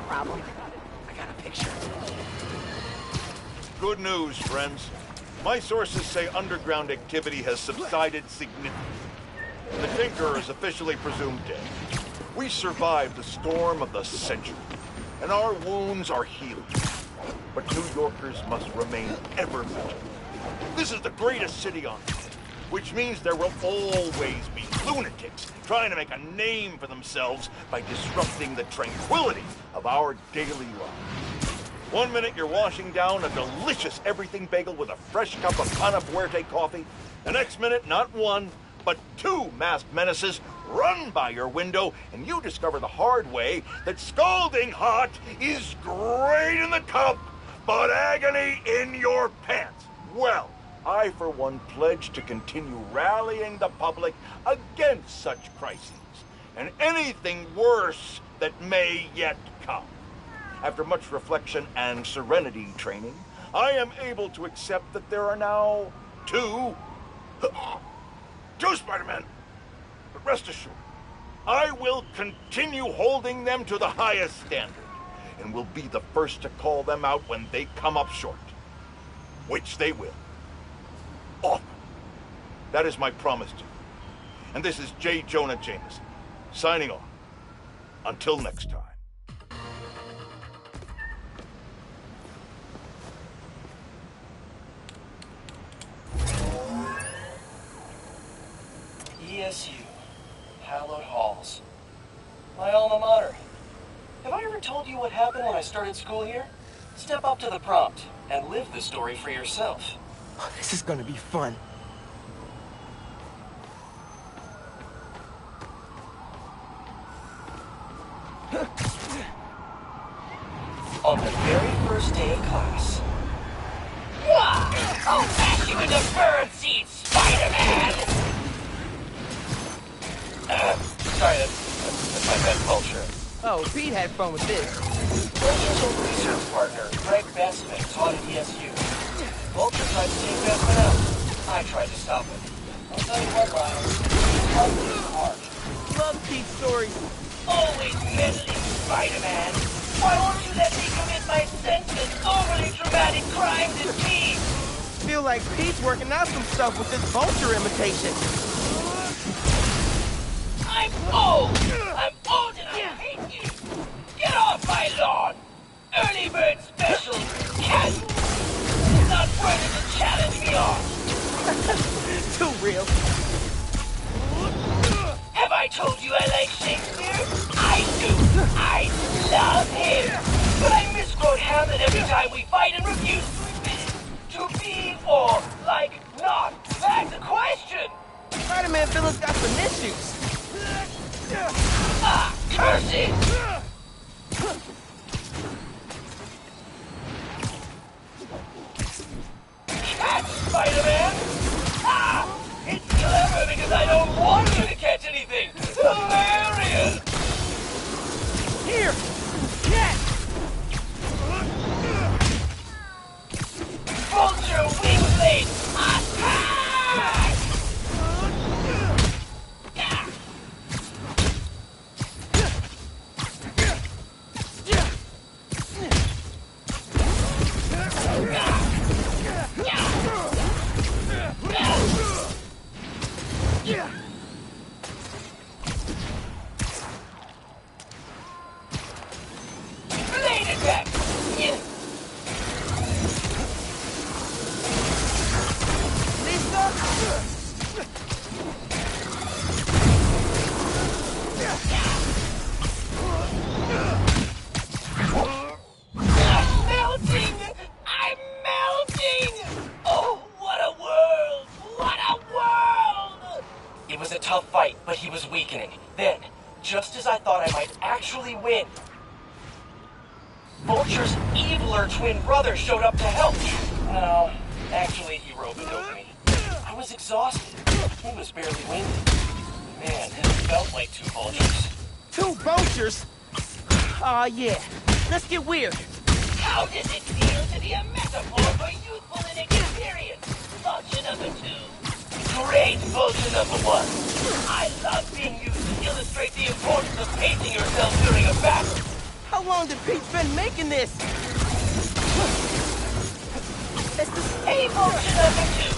Problem. I got a picture. Good news, friends. My sources say underground activity has subsided significantly. The Tinker is officially presumed dead. We survived the storm of the century, and our wounds are healing. But New Yorkers must remain ever vigilant. This is the greatest city on earth, which means there will always be lunatics trying to make a name for themselves by disrupting the tranquility of our daily lives. 1 minute you're washing down a delicious everything bagel with a fresh cup of Pana Fuerte coffee. The next minute, not one, but two masked menaces run by your window, and you discover the hard way that scalding hot is great in the cup, but agony in your pants. Well, I, for one, pledge to continue rallying the public against such crises, and anything worse that may yet come. After much reflection and serenity training, I am able to accept that there are now two Spider-Men. But rest assured, I will continue holding them to the highest standard, and will be the first to call them out when they come up short. Which they will. Often. That is my promise to you. And this is J. Jonah Jameson, signing off. Until next time. ESU, hallowed halls. My alma mater. Have I ever told you what happened when I started school here? Step up to the prompt and live the story for yourself. This is gonna be fun. On the very first day of class. I'll bash you into bird seed, Spider-Man! Sorry, that's my pet Vulture. Oh, Pete had fun with this. Vulture's old research partner, Greg Bestman, taught at ESU. Vulture tried to take Bestman out. I tried to stop him. I'll tell you what, Lyle. It's hard. Love Pete's stories. Always meddling, Spider-Man. Why won't you let me commit my senseless, overly dramatic crimes in peace? Feel like Pete's working out some stuff with this Vulture imitation. I'm old! I'm old and I hate you! Get off my lawn! Early bird special! Cat! It's not worth it to challenge me on! Too real. Have I told you I like Shakespeare? I do! I love him! But I misquote Hamlet every time we fight and refuse to be or like not. That's the question! Spider-Man villain's got some issues. Ah, curse it! Catch, Spider-Man! Ah! It's clever because I don't want you to catch anything! Hilarious! Here! Catch! Vulture wing blade! Attack! Just as I thought I might actually win, Vulture's eviler twin brother showed up to help. No, actually he rope-a-doped me. I was exhausted. He was barely winded. Man, it felt like two Vultures. Two Vultures? Aw, yeah. Let's get weird. How does it feel to be a metaphor for youthful inexperience? Vulture number 2. Great Vulture number 1. I love being used to illustrate the importance of pacing yourself during a battle. How long did Pete spend making this? Hey, Vulture number 2.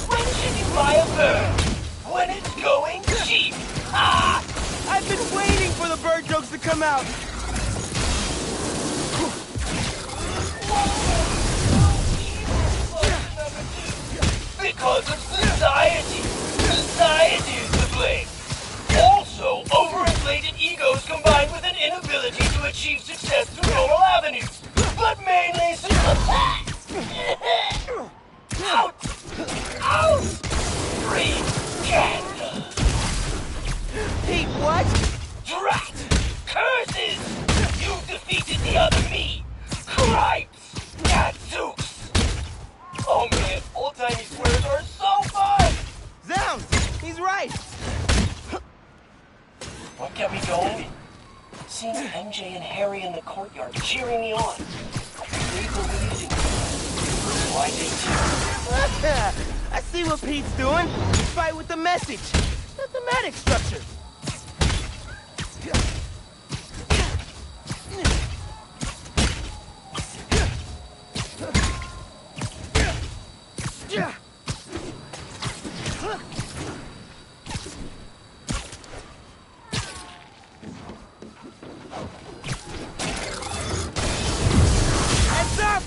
When should you buy a bird? When it's going cheap. Ah! I've been waiting for the bird jokes to come out. Because of society. Society is to blame. Also, overinflated egos combined with an inability to achieve success through normal avenues. But mainly out! Out! Free candle! Pete, what? Drat! Curses! You defeated the other me! Cripes! Gadzooks! Oh man, old-timey swears are so fun! Zounds! He's right! What kept me going? Seeing MJ and Harry in the courtyard cheering me on. They believed in me. So I did too. I see what Pete's doing. Fight with the message. Not the thematic structure. Heads up!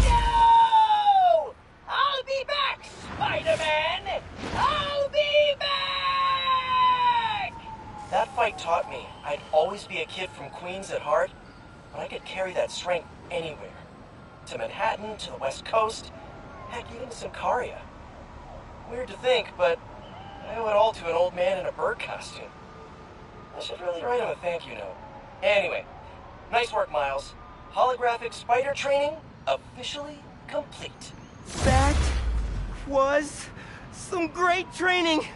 No! I'll be back, Spider-Man! I'll be back! That fight taught me I'd always be a kid from Queens at heart, but I could carry that strength anywhere. To Manhattan, to the West Coast, heck, even to Symkaria. Weird to think, but I owe it all to an old man in a bird costume. I should really write him a thank you note. Anyway, nice work, Miles. Holographic spider training officially complete. That was some great training.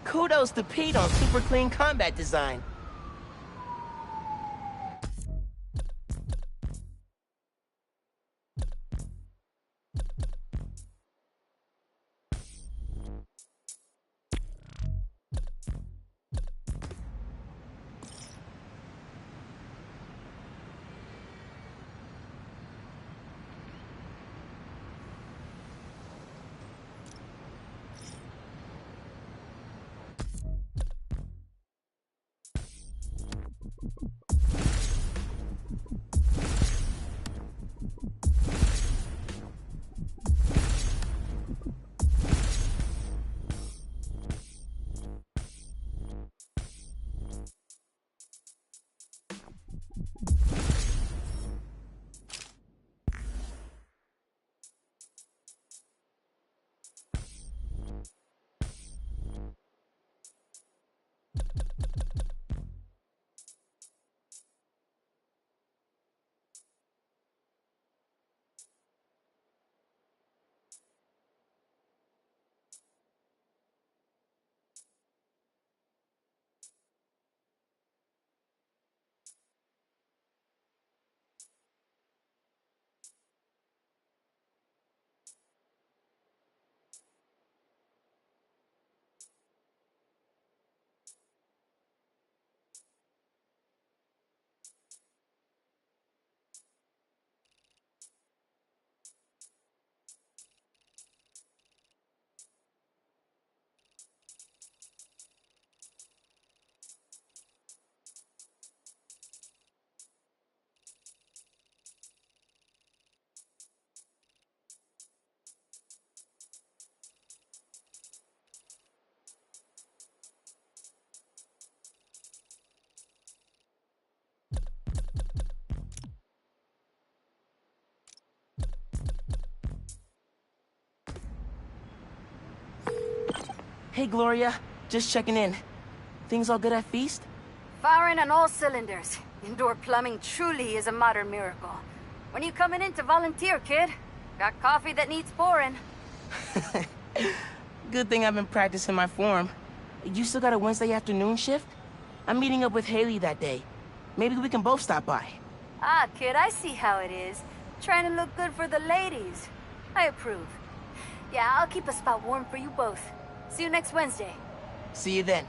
Kudos to Pete on super clean combat design. Hey, Gloria. Just checking in. Things all good at Feast? Firing on all cylinders. Indoor plumbing truly is a modern miracle. When you coming in to volunteer, kid? Got coffee that needs pouring. Good thing I've been practicing my form. You still got a Wednesday afternoon shift? I'm meeting up with Haley that day. Maybe we can both stop by. Ah, kid, I see how it is. Trying to look good for the ladies. I approve. Yeah, I'll keep a spot warm for you both. See you next Wednesday. See you then.